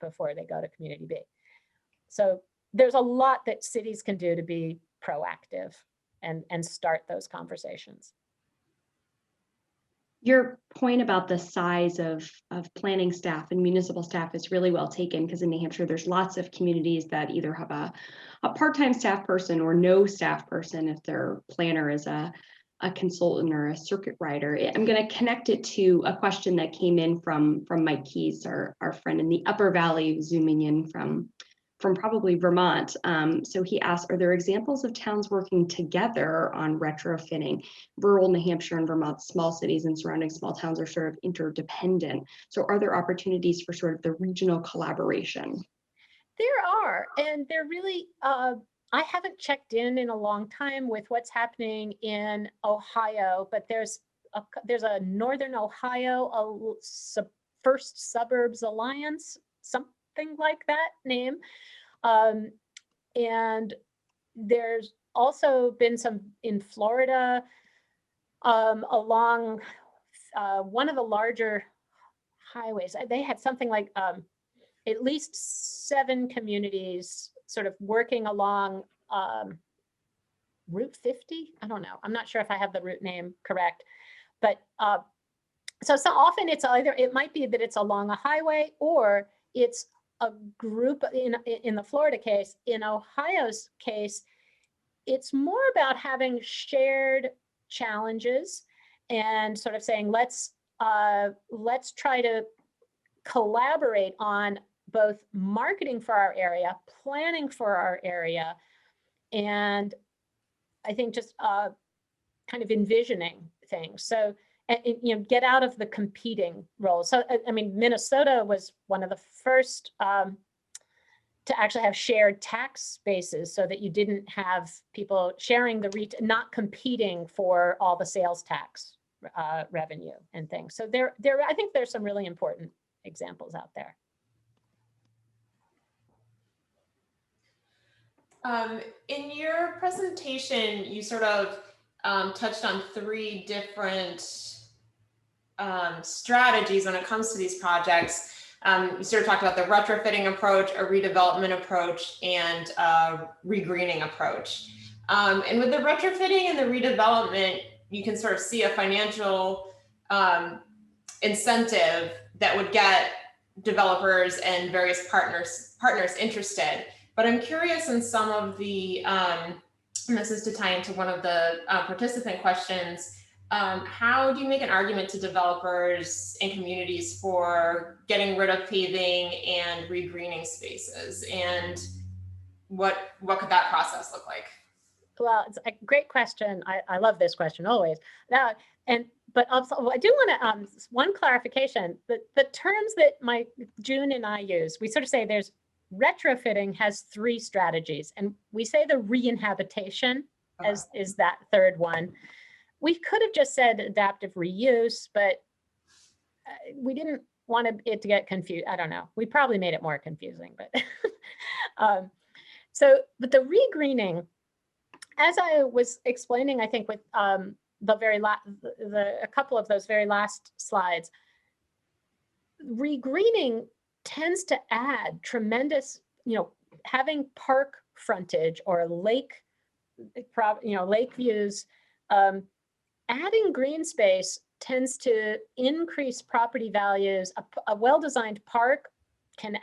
B: before they go to community B. So there's a lot that cities can do to be proactive and start those conversations.
C: Your point about the size of planning staff and municipal staff is really well taken, because in New Hampshire, there's lots of communities that either have a part-time staff person or no staff person if their planner is a consultant or a circuit rider. I'm going to connect it to a question that came in from Mike Keys, our friend in the Upper Valley, zooming in from probably Vermont. So he asked, are there examples of towns working together on retrofitting? Rural New Hampshire and Vermont, small cities and surrounding small towns are sort of interdependent. So are there opportunities for sort of the regional collaboration?
B: There are, and they're really, I haven't checked in a long time with what's happening in Ohio, but there's a Northern Ohio First Suburbs Alliance, something like that name. And there's also been some in Florida along one of the larger highways. They had something like at least 7 communities sort of working along Route 50. I don't know. I'm not sure if I have the route name correct, but so often it's either, it might be that it's along a highway or it's a group in the Florida case. In Ohio's case, it's more about having shared challenges and sort of saying, let's try to collaborate on both marketing for our area, planning for our area, and I think just kind of envisioning things. So, and, you know, get out of the competing roles. So, I mean, Minnesota was one of the first to actually have shared tax bases, so that you didn't have people sharing not competing for all the sales tax revenue and things. So I think there's some really important examples out there.
A: In your presentation, you sort of touched on 3 different strategies when it comes to these projects. You sort of talked about the retrofitting approach, a redevelopment approach, and a regreening approach. And with the retrofitting and the redevelopment, you can sort of see a financial incentive that would get developers and various partners interested. But I'm curious in some of the, and this is to tie into one of the participant questions, how do you make an argument to developers and communities for getting rid of paving and regreening spaces? And what could that process look like?
B: Well, it's a great question. I love this question always. Now, but also I do want to one clarification. The terms that June and I use, we sort of say there's retrofitting has 3 strategies, and we say the re-inhabitation is that third one. We could have just said adaptive reuse, but we didn't want it to get confused. I don't know. We probably made it more confusing, but but the regreening, as I was explaining, I think with a couple of those very last slides, regreening tends to add tremendous, having park frontage or lake views, adding green space tends to increase property values. A well-designed park can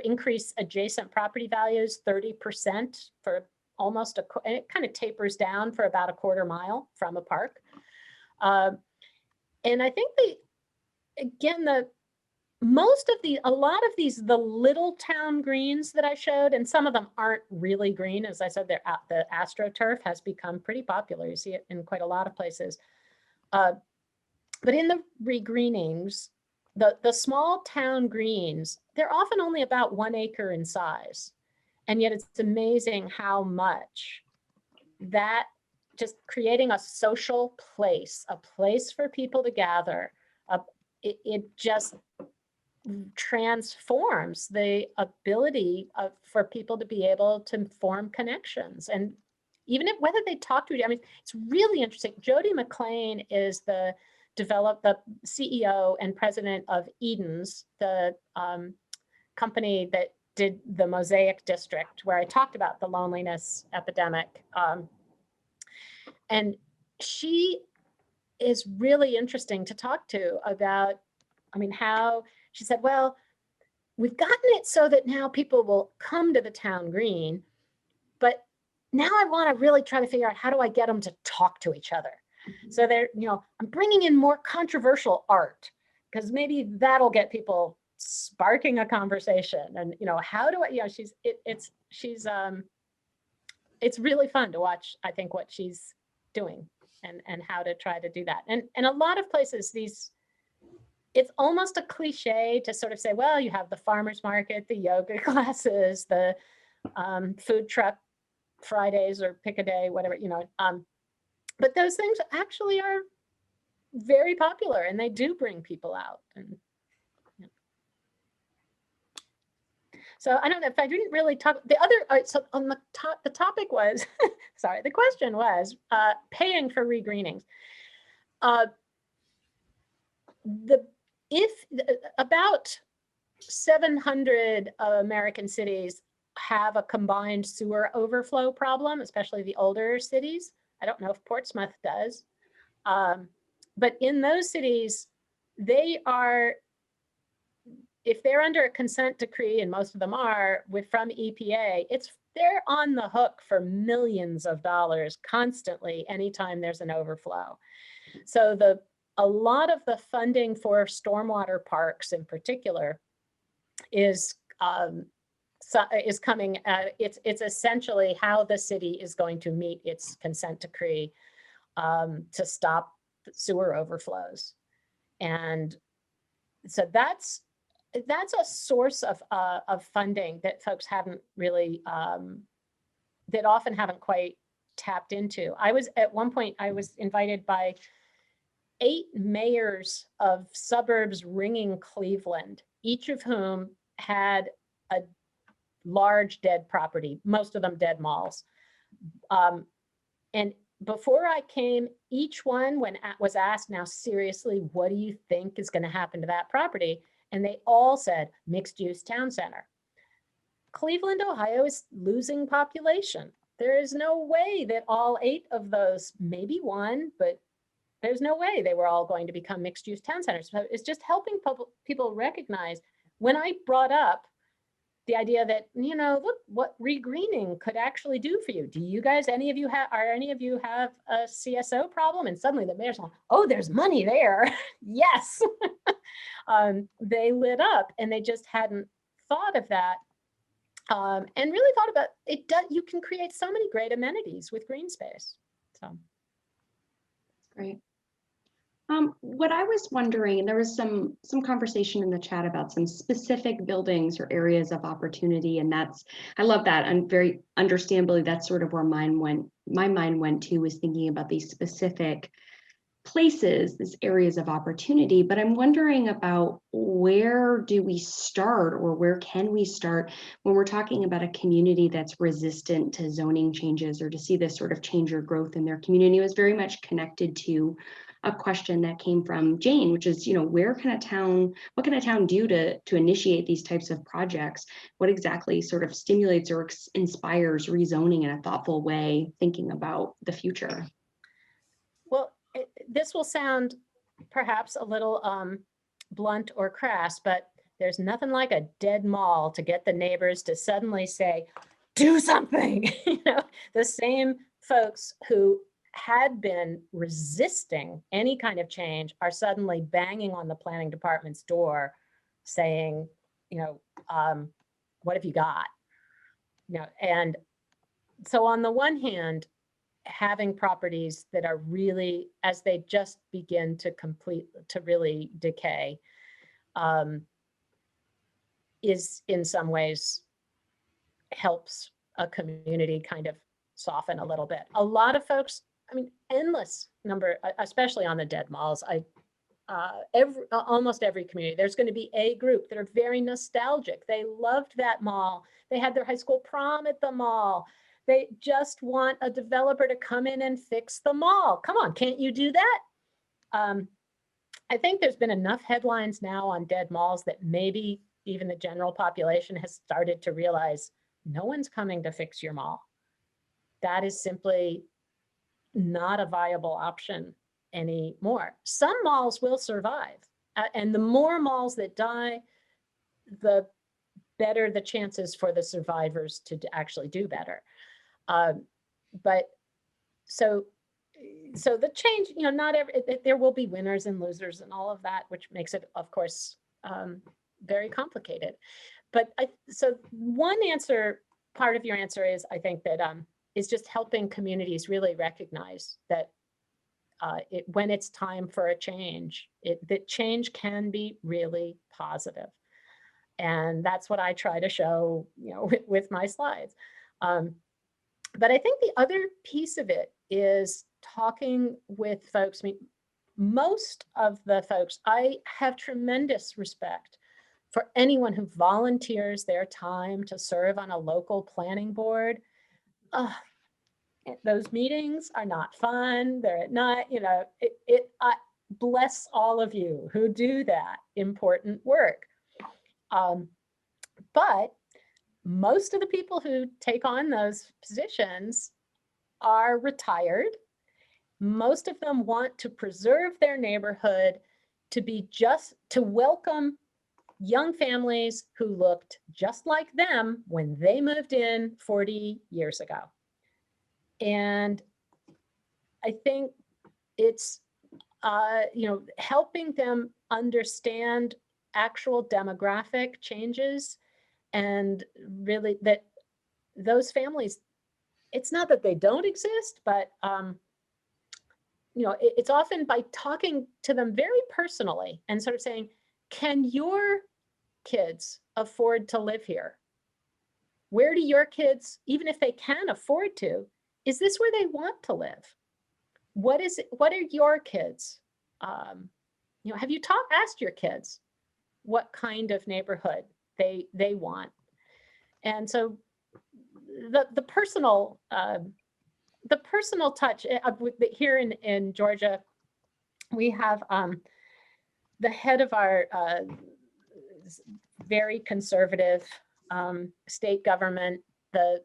B: increase adjacent property values 30% for almost and it kind of tapers down for about a quarter mile from a park. And I think a lot of these, the little town greens that I showed, and some of them aren't really green. As I said, the AstroTurf has become pretty popular. You see it in quite a lot of places. But in the regreenings, the small town greens, they're often only about 1 acre in size. And yet it's amazing how much that just creating a social place, a place for people to gather, it just transforms the ability for people to be able to form connections. And even whether they talk to each other, I mean, it's really interesting. Jody McLean is the CEO and president of Eden's, the company that did the Mosaic District, where I talked about the loneliness epidemic. And she is really interesting to talk to about, how she said, well, we've gotten it so that now people will come to the town green, but now I want to really try to figure out how do I get them to talk to each other. So they're, I'm bringing in more controversial art because maybe that'll get people sparking a conversation. And, how do I, it's really fun to watch, I think, what she's doing and how to try to do that. And a lot of places, it's almost a cliche to sort of say, well, you have the farmer's market, the yoga classes, the food truck Fridays or pick a day, whatever, but those things actually are very popular and they do bring people out. And so I don't know if I didn't really talk, so on the top, the topic was, sorry, the question was paying for regreenings. About 700 American cities have a combined sewer overflow problem, especially the older cities. I don't know if Portsmouth does, but in those cities, if they're under a consent decree, and most of them are from EPA, they're on the hook for millions of dollars constantly anytime there's an overflow. So a lot of the funding for stormwater parks in particular is coming. It's essentially how the city is going to meet its consent decree to stop sewer overflows, and so that's a source of funding that folks haven't really that often haven't quite tapped into. At one point I was invited by 8 mayors of suburbs ringing Cleveland, each of whom had a large dead property, most of them dead malls. And before I came, each one, when was asked, now seriously, what do you think is going to happen to that property? And they all said mixed use town center. Cleveland, Ohio is losing population. There is no way that all 8 of those, maybe one, but there's no way they were all going to become mixed use town centers. So it's just helping people recognize, when I brought up the idea that, look what regreening could actually do for you. Do you guys, any of you have a CSO problem? And suddenly the mayor's like, oh, there's money there. Yes. They lit up, and they just hadn't thought of that. And really thought about it. You can create so many great amenities with green space. So.
C: Great. What I was wondering, and there was some conversation in the chat about some specific buildings or areas of opportunity, and I love that, and very understandably, that's sort of where my mind went to, was thinking about these specific places, these areas of opportunity. But I'm wondering about, where do we start, or where can we start when we're talking about a community that's resistant to zoning changes, or to see this sort of change or growth in their community? It was very much connected to a question that came from Jane, which is, what can a town do to initiate these types of projects? What exactly sort of stimulates or inspires rezoning in a thoughtful way, thinking about the future?
B: Well, this will sound perhaps a little blunt or crass, but there's nothing like a dead mall to get the neighbors to suddenly say, do something. The same folks who had been resisting any kind of change are suddenly banging on the planning department's door saying, what have you got? And so on the one hand, having properties that are really, as they just begin to really decay, is in some ways helps a community kind of soften a little bit. A lot of folks, endless number, especially on the dead malls. Almost every community, there's going to be a group that are very nostalgic. They loved that mall. They had their high school prom at the mall. They just want a developer to come in and fix the mall. Come on, can't you do that? I think there's been enough headlines now on dead malls that maybe even the general population has started to realize no one's coming to fix your mall. That is simply not a viable option anymore. Some malls will survive, and the more malls that die, the better the chances for the survivors to actually do better. But so the change, there will be winners and losers and all of that, which makes it, of course, very complicated. But so one answer, part of your answer is, I think that is just helping communities really recognize that when it's time for a change, that change can be really positive. And that's what I try to show, with my slides. But I think the other piece of it is talking with folks. Most of the folks, I have tremendous respect for anyone who volunteers their time to serve on a local planning board. Those meetings are not fun. They're not, I bless all of you who do that important work. But most of the people who take on those positions are retired. Most of them want to preserve their neighborhood, to welcome young families who looked just like them when they moved in 40 years ago. And I think it's, helping them understand actual demographic changes, and really that those families, it's not that they don't exist, but it's often by talking to them very personally and sort of saying, can your kids afford to live here? Where do your kids, even if they can afford to, is this where they want to live? What are your kids? Have you asked your kids what kind of neighborhood they want? And so the personal touch here in Georgia, we have the head of our very conservative state government, the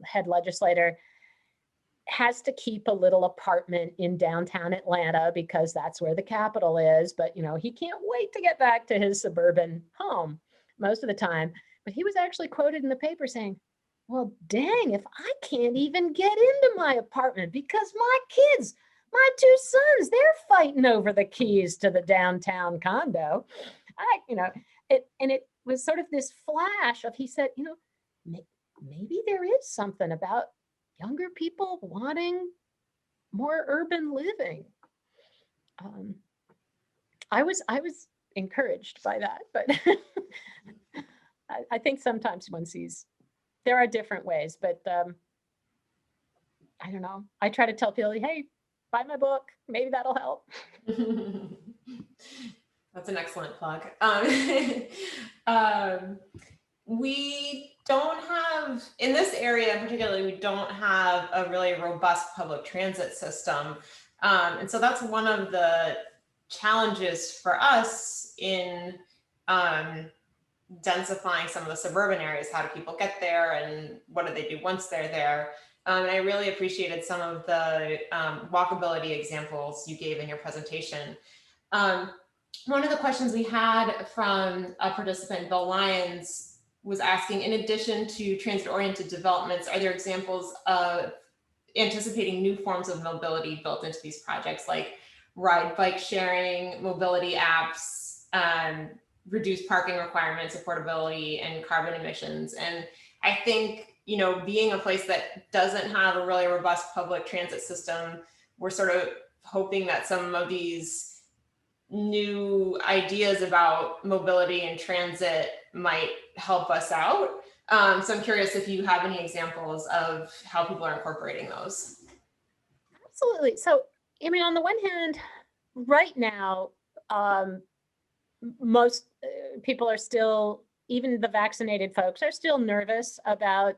B: head legislator, has to keep a little apartment in downtown Atlanta because that's where the capital is. But, he can't wait to get back to his suburban home most of the time. But he was actually quoted in the paper saying, well, dang, if I can't even get into my apartment because my kids, my two sons, they're fighting over the keys to the downtown condo. It was sort of this flash of, he said, maybe there is something about younger people wanting more urban living. I was encouraged by that, but I think sometimes one sees there are different ways, but I don't know. I try to tell people, hey, buy my book. Maybe that'll help.
A: That's an excellent plug. We don't have, in this area particularly, we don't have a really robust public transit system. And so that's one of the challenges for us in densifying some of the suburban areas. How do people get there and what do they do once they're there? And I really appreciated some of the walkability examples you gave in your presentation. One of the questions we had from a participant, Bill Lyons, was asking, in addition to transit-oriented developments, are there examples of anticipating new forms of mobility built into these projects, like ride bike sharing, mobility apps, reduced parking requirements, affordability, and carbon emissions? And I think, being a place that doesn't have a really robust public transit system, we're sort of hoping that some of these new ideas about mobility and transit might help us out. So I'm curious if you have any examples of how people are incorporating those.
B: Absolutely. So, on the one hand, right now, most people are still, even the vaccinated folks, are still nervous about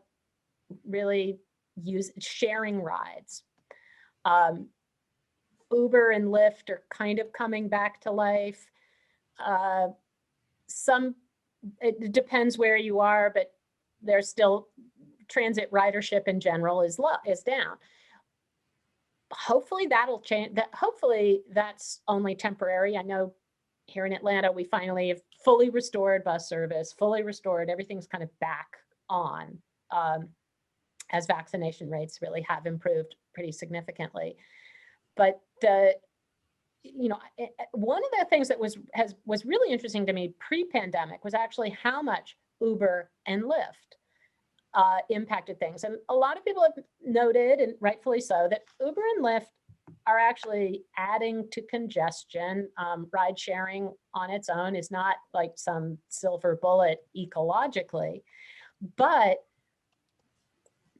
B: really sharing rides. Uber and Lyft are kind of coming back to life. It depends where you are, but there's still transit ridership in general is down. Hopefully that'll change. Hopefully that's only temporary. I know here in Atlanta, we finally have fully restored bus service, fully restored. Everything's kind of back on as vaccination rates really have improved pretty significantly. But one of the things that was really interesting to me pre-pandemic was actually how much Uber and Lyft impacted things. And a lot of people have noted, and rightfully so, that Uber and Lyft are actually adding to congestion. Ride sharing on its own is not like some silver bullet ecologically, but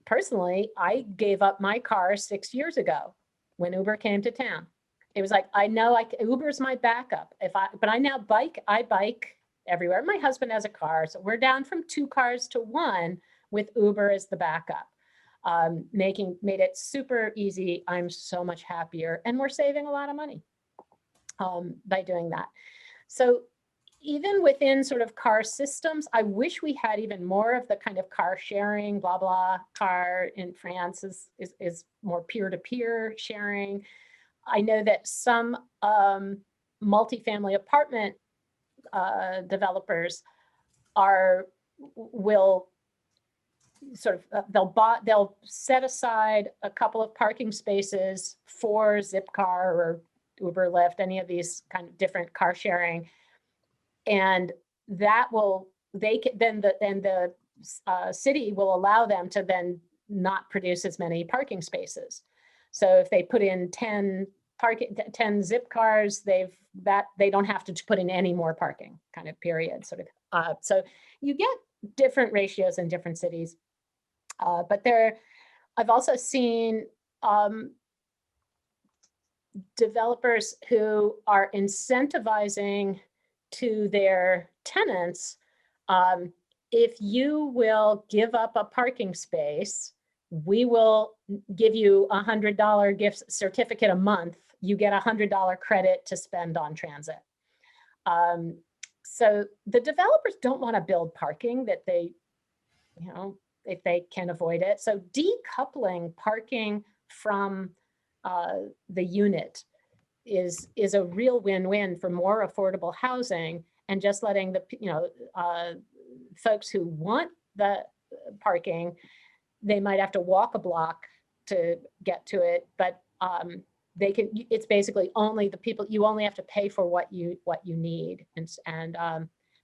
B: personally, I gave up my car 6 years ago when Uber came to town. It was like, I know Uber's my backup. But I now bike everywhere. My husband has a car, so we're down from 2 cars to 1 with Uber as the backup. Made it super easy. I'm so much happier, and we're saving a lot of money by doing that. So even within sort of car systems, I wish we had even more of the kind of car sharing, blah, blah. Car in France is more peer-to-peer sharing. I know that some multifamily apartment developers will sort of they'll set aside a couple of parking spaces for Zipcar or Uber, Lyft, any of these kind of different car sharing, and that will the city will allow them to then not produce as many parking spaces. So if they put in 10 Zipcars, they don't have to put in any more parking, kind of period, sort of. So you get different ratios in different cities. But I've also seen developers who are incentivizing to their tenants, if you will give up a parking space, we will give you $100 gift certificate a month. You get $100 credit to spend on transit. So the developers don't want to build parking that they, if they can avoid it. So decoupling parking from the unit is a real win-win for more affordable housing, and just letting the folks who want the parking, they might have to walk a block to get to it, but they can. It's basically only the people. You only have to pay for what you need, and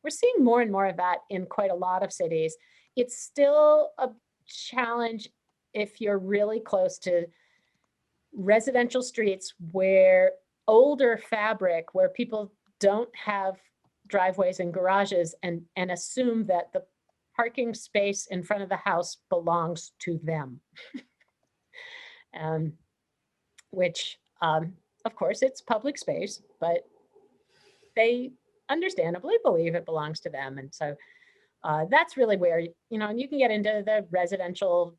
B: we're seeing more and more of that in quite a lot of cities. It's still a challenge if you're really close to residential streets where older fabric, where people don't have driveways and garages and assume that the parking space in front of the house belongs to them. Which, of course, it's public space, but they understandably believe it belongs to them. And so that's really where, and you can get into the residential,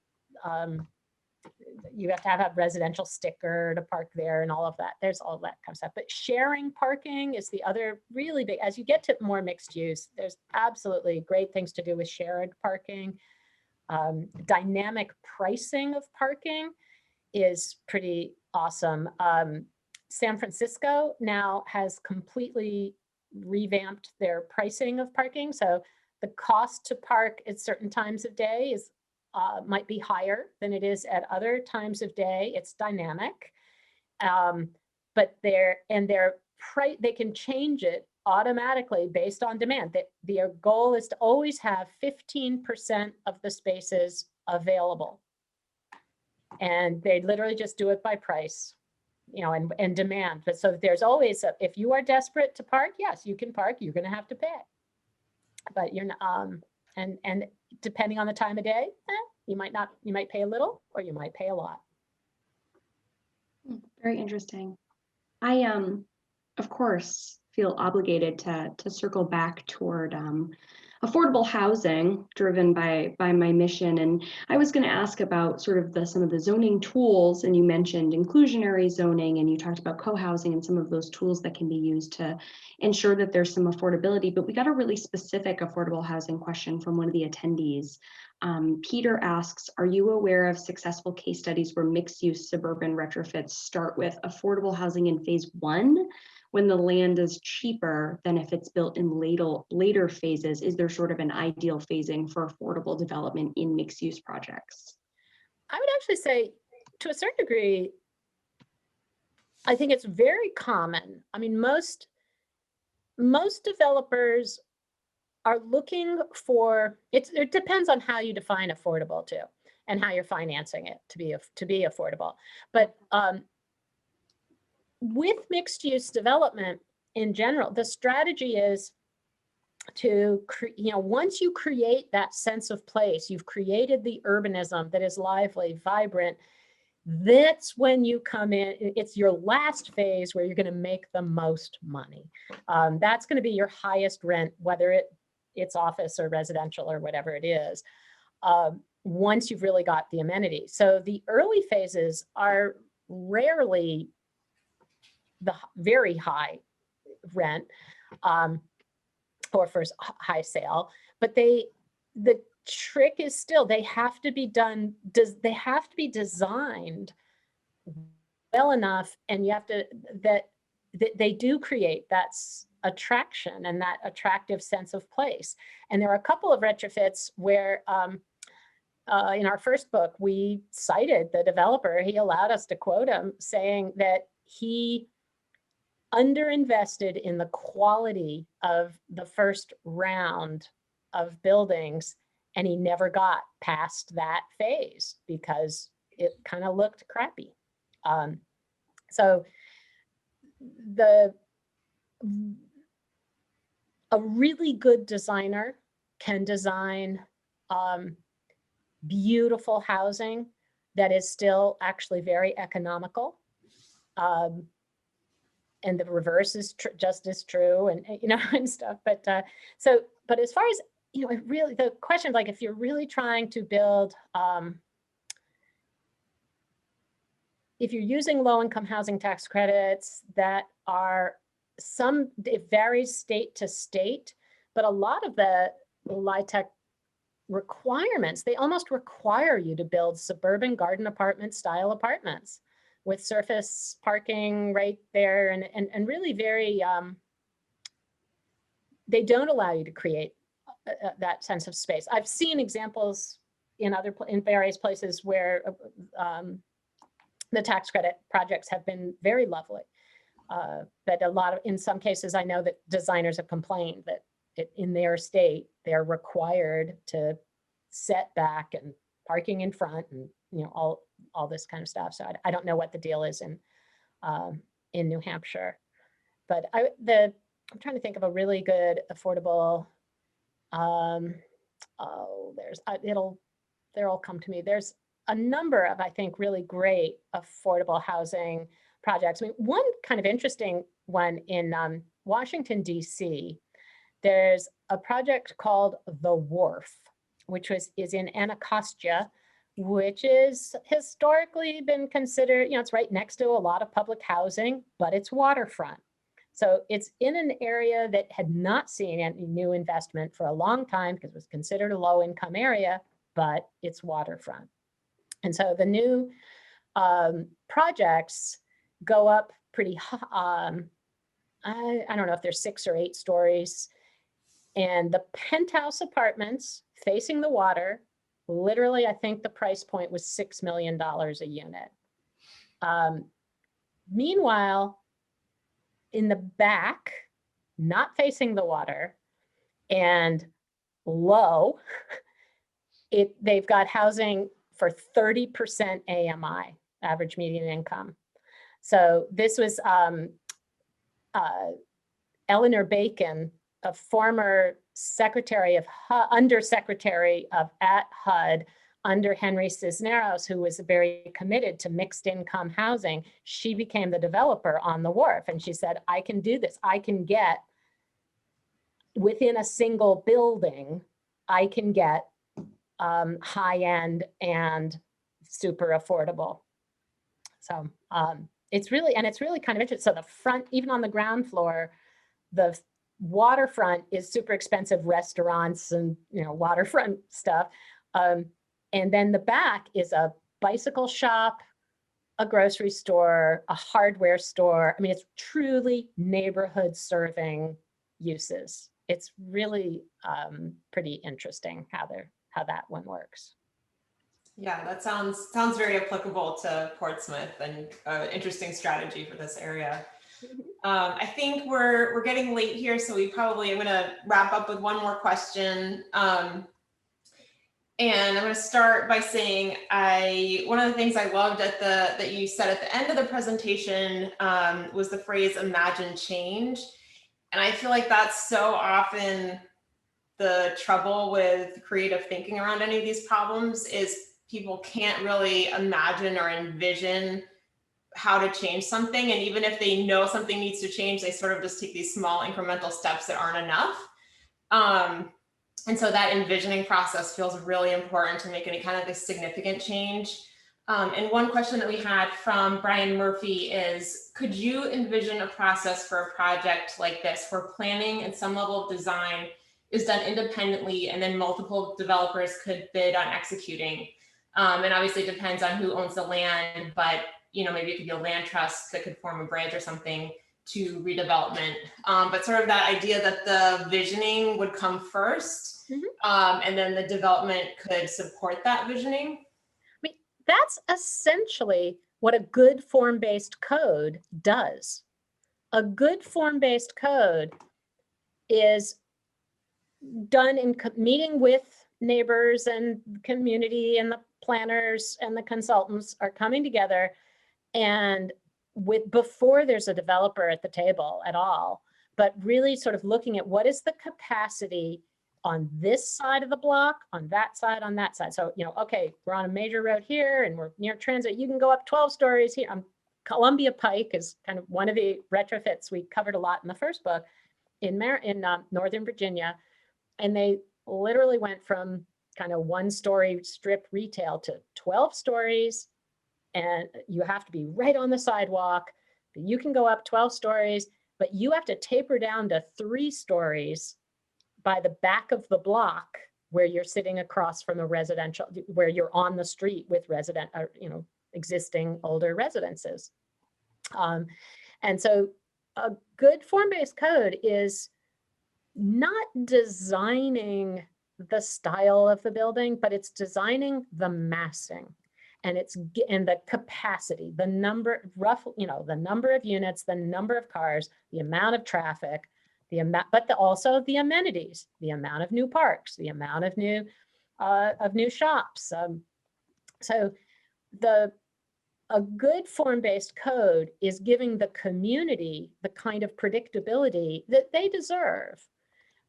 B: you have to have a residential sticker to park there and all of that. There's all that kind of stuff. But sharing parking is the other really big, as you get to more mixed use, there's absolutely great things to do with shared parking. Dynamic pricing of parking is pretty awesome. San Francisco now has completely revamped their pricing of parking. So the cost to park at certain times of day is might be higher than it is at other times of day. It's dynamic, but they can change it automatically based on demand. Their goal is to always have 15% of the spaces available, and they literally just do it by price, and demand. But so there's always if you are desperate to park, yes, you can park. You're going to have to pay, but you're not. And depending on the time of day, you might pay a little, or you might pay a lot.
C: Very interesting. I of course feel obligated to circle back toward affordable housing driven by my mission. And I was going to ask about sort of some of the zoning tools, and you mentioned inclusionary zoning, and you talked about co-housing and some of those tools that can be used to ensure that there's some affordability. But we got a really specific affordable housing question from one of the attendees. Peter asks, are you aware of successful case studies where mixed-use suburban retrofits start with affordable housing in phase 1, when the land is cheaper than if it's built in later phases? Is there sort of an ideal phasing for affordable development in mixed-use projects?
B: I would actually say, to a certain degree, I think it's very common. I mean, most developers are looking for, it depends on how you define affordable too, and how you're financing it to be affordable. But with mixed use development in general, the strategy is to, once you create that sense of place, you've created the urbanism that is lively, vibrant, that's when you come in. It's your last phase where you're going to make the most money. That's going to be your highest rent, whether it's office or residential or whatever it is, once you've really got the amenity. So the early phases are rarely the very high rent or first high sale, but the trick is still they have to be designed well enough, and you have to that they do create that attraction and that attractive sense of place. And there are a couple of retrofits where in our first book we cited the developer. He allowed us to quote him, saying that he underinvested in the quality of the first round of buildings, and he never got past that phase because it kind of looked crappy. So a really good designer can design beautiful housing that is still actually very economical. And the reverse is just as true, and and stuff. But but as far as really the question of, like, if you're really trying to build, if you're using low-income housing tax credits that are it varies state to state, but a lot of the LIHTC requirements. They almost require you to build suburban garden apartment style apartments with surface parking right there, and really very, they don't allow you to create that sense of space. I've seen examples in various places where the tax credit projects have been very lovely. But in some cases, I know that designers have complained that in their state, they're required to set back and parking in front and, you know, all this kind of stuff. So I don't know what the deal is in New Hampshire, but I'm trying to think of a really good affordable, they'll come to me. There's a number of, I think, really great affordable housing projects. I mean, one kind of interesting one in Washington, D.C., there's a project called The Wharf, which is in Anacostia, which is historically been considered, you know, it's right next to a lot of public housing, but it's waterfront. So it's in an area that had not seen any new investment for a long time because it was considered a low-income area, but it's waterfront. And so the new projects go up pretty high. I don't know if there's 6 or 8 stories. And the penthouse apartments facing the water, literally, I think the price point was $6 million a unit. Meanwhile, in the back, not facing the water and low, they've got housing for 30% AMI, average median income. So this was Eleanor Bacon, a former undersecretary at HUD under Henry Cisneros, who was very committed to mixed income housing. She became the developer on the wharf. And she said, I can do this. I can get within a single building, I can get high end and super affordable. So it's really kind of interesting. So the front, even on the ground floor, the waterfront is super expensive restaurants and, you know, waterfront stuff. And then the back is a bicycle shop, a grocery store, a hardware store. I mean, it's truly neighborhood serving uses. It's really pretty interesting how that one works.
A: Yeah, that sounds very applicable to Portsmouth and interesting strategy for this area. I think we're getting late here, so I'm going to wrap up with one more question. And I'm going to start by saying one of the things I loved that you said at the end of the presentation was the phrase "imagine change," and I feel like that's so often the trouble with creative thinking around any of these problems is people can't really imagine or envision how to change something. And even if they know something needs to change, they sort of just take these small incremental steps that aren't enough. And so that envisioning process feels really important to make any kind of a significant change. And one question that we had from Brian Murphy is, could you envision a process for a project like this where planning and some level of design is done independently and then multiple developers could bid on executing? And obviously it depends on who owns the land, but you know, maybe it could be a land trust that could form a bridge or something to redevelopment. But sort of that idea that the visioning would come first, and then the development could support that visioning.
B: I mean, that's essentially what a good form-based code does. A good form-based code is done in meeting with neighbors and community, and the planners and the consultants are coming together, and before there's a developer at the table at all, but really sort of looking at what is the capacity on this side of the block, on that side, on that side. So, you know, okay, we're on a major road here and we're near transit. You can go up 12 stories here. Columbia Pike is kind of one of the retrofits we covered a lot in the first book in Northern Virginia. And they literally went from kind of 1-story strip retail to 12 stories. And you have to be right on the sidewalk. You can go up 12 stories, but you have to taper down to 3 stories by the back of the block where you're sitting across from a residential, where you're on the street with existing older residences. And so a good form-based code is not designing the style of the building, but it's designing the massing and the capacity, the number, the number of units, the number of cars, the amount of traffic, also the amenities, the amount of new parks, the amount of new shops. So a good form-based code is giving the community the kind of predictability that they deserve.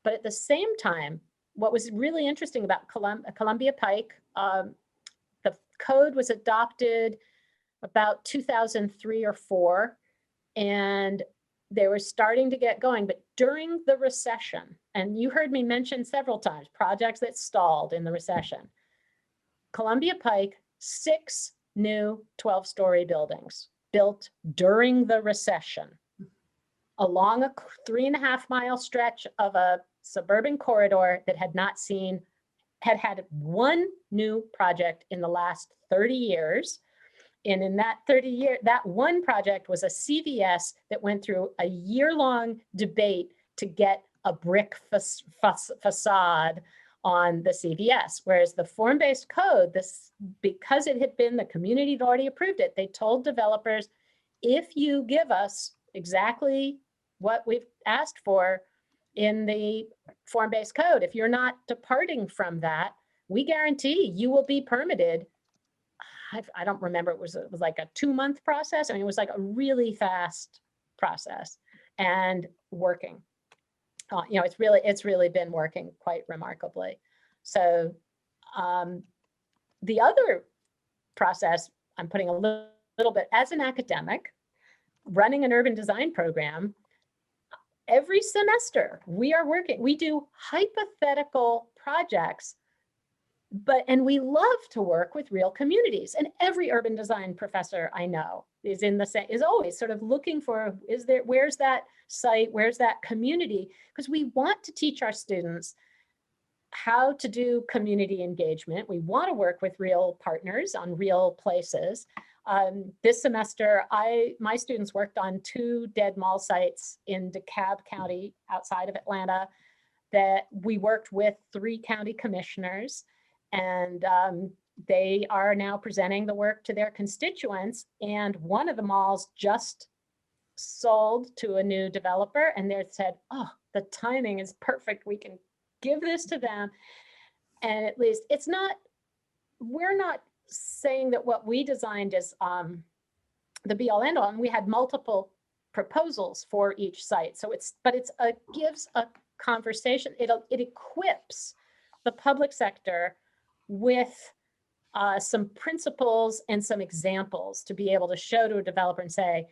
B: But at the same time, what was really interesting about Columbia Pike, the code was adopted about 2003 or 4, and they were starting to get going. But during the recession, and you heard me mention several times, projects that stalled in the recession, Columbia Pike, 6 new 12-story buildings built during the recession along a 3.5-mile stretch of a suburban corridor that had one new project in the last 30 years. And in that that one project was a CVS that went through a year-long debate to get a brick facade on the CVS, whereas the form-based code, because it had been, the community had already approved it, they told developers, if you give us exactly what we've asked for in the form-based code, if you're not departing from that, we guarantee you will be permitted. I don't remember, it was like a 2-month process. I mean, it was like a really fast process and working. It's really been working quite remarkably. So the other process, I'm putting a little bit, as an academic, running an urban design program, every semester we do hypothetical projects, and we love to work with real communities. And every urban design professor I know is always sort of looking for, where's that site, where's that community? Because we want to teach our students how to do community engagement. We want to work with real partners on real places. This semester, my students worked on 2 dead mall sites in DeKalb County outside of Atlanta that we worked with 3 county commissioners, and they are now presenting the work to their constituents. And one of the malls just sold to a new developer, and they said, oh, the timing is perfect. We can give this to them. And at least we're not saying that what we designed is the be all end all, and we had multiple proposals for each site. So it gives a conversation. It equips the public sector with some principles and some examples to be able to show to a developer and say,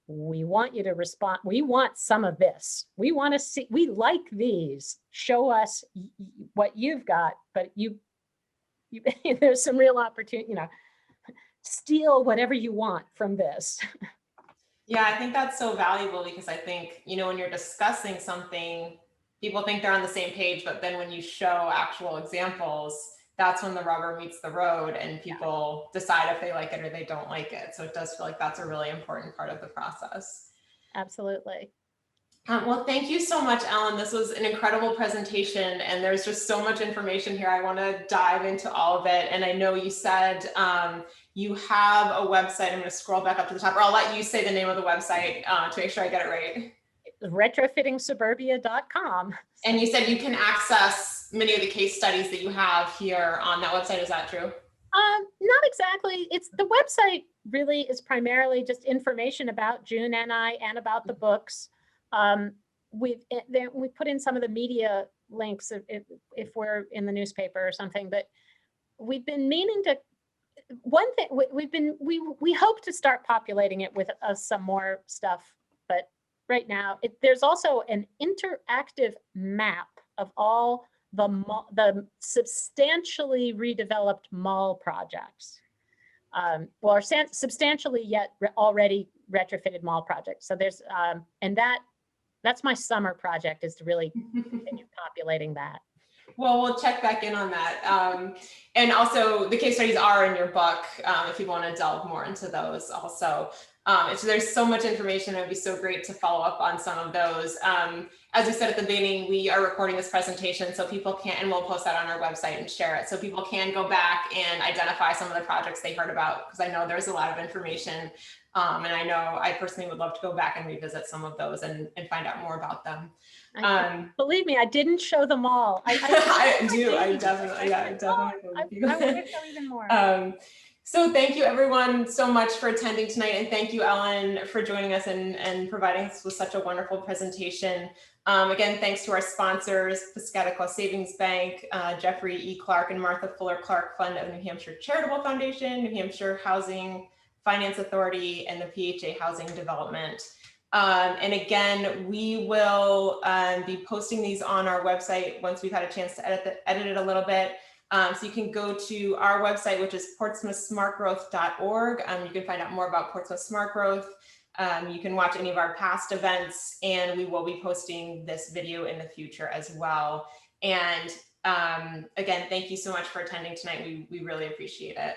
B: we want you to respond. We want some of this. We want to see, we like these. Show us what you've got, but there's some real opportunity, steal whatever you want from this.
A: Yeah, I think that's so valuable, because I think, when you're discussing something, people think they're on the same page, but then when you show actual examples, that's when the rubber meets the road and people decide if they like it or they don't like it. So it does feel like that's a really important part of the process.
B: Absolutely.
A: Well, thank you so much, Ellen. This was an incredible presentation, and there's just so much information here. I want to dive into all of it. And I know you said you have a website. I'm going to scroll back up to the top, or I'll let you say the name of the website to make sure I get it right.
B: Retrofittingsuburbia.com.
A: And you said you can access many of the case studies that you have here on that website. Is that true?
B: Not exactly. The website really is primarily just information about June and I and about the books. We put in some of the media links if we're in the newspaper or something, but we've been meaning to. One thing we hope to start populating it with some more stuff, but right now there's also an interactive map of all the substantially redeveloped mall projects, or substantially yet already retrofitted mall projects. So there's and that's my summer project, is to really continue populating that.
A: Well, we'll check back in on that. And also the case studies are in your book, if you want to delve more into those also. So there's so much information. It would be so great to follow up on some of those. As we said at the beginning, we are recording this presentation so people can, and we'll post that on our website and share it so people can go back and identify some of the projects they heard about, because I know there's a lot of information. And I know I personally would love to go back and revisit some of those and find out more about them.
B: Believe me, I didn't show them all.
A: I definitely
B: I want to show even more.
A: So thank you everyone so much for attending tonight, and thank you, Ellen, for joining us and providing us with such a wonderful presentation. Again, thanks to our sponsors, Piscataqua Savings Bank, Jeffrey E. Clark and Martha Fuller Clark Fund of New Hampshire Charitable Foundation, New Hampshire Housing Finance Authority, and the PHA Housing Development. And again, we will be posting these on our website once we've had a chance to edit it a little bit. So you can go to our website, which is portsmouthsmartgrowth.org. You can find out more about Portsmouth Smart Growth. You can watch any of our past events, and we will be posting this video in the future as well. And again, thank you so much for attending tonight. We really appreciate it.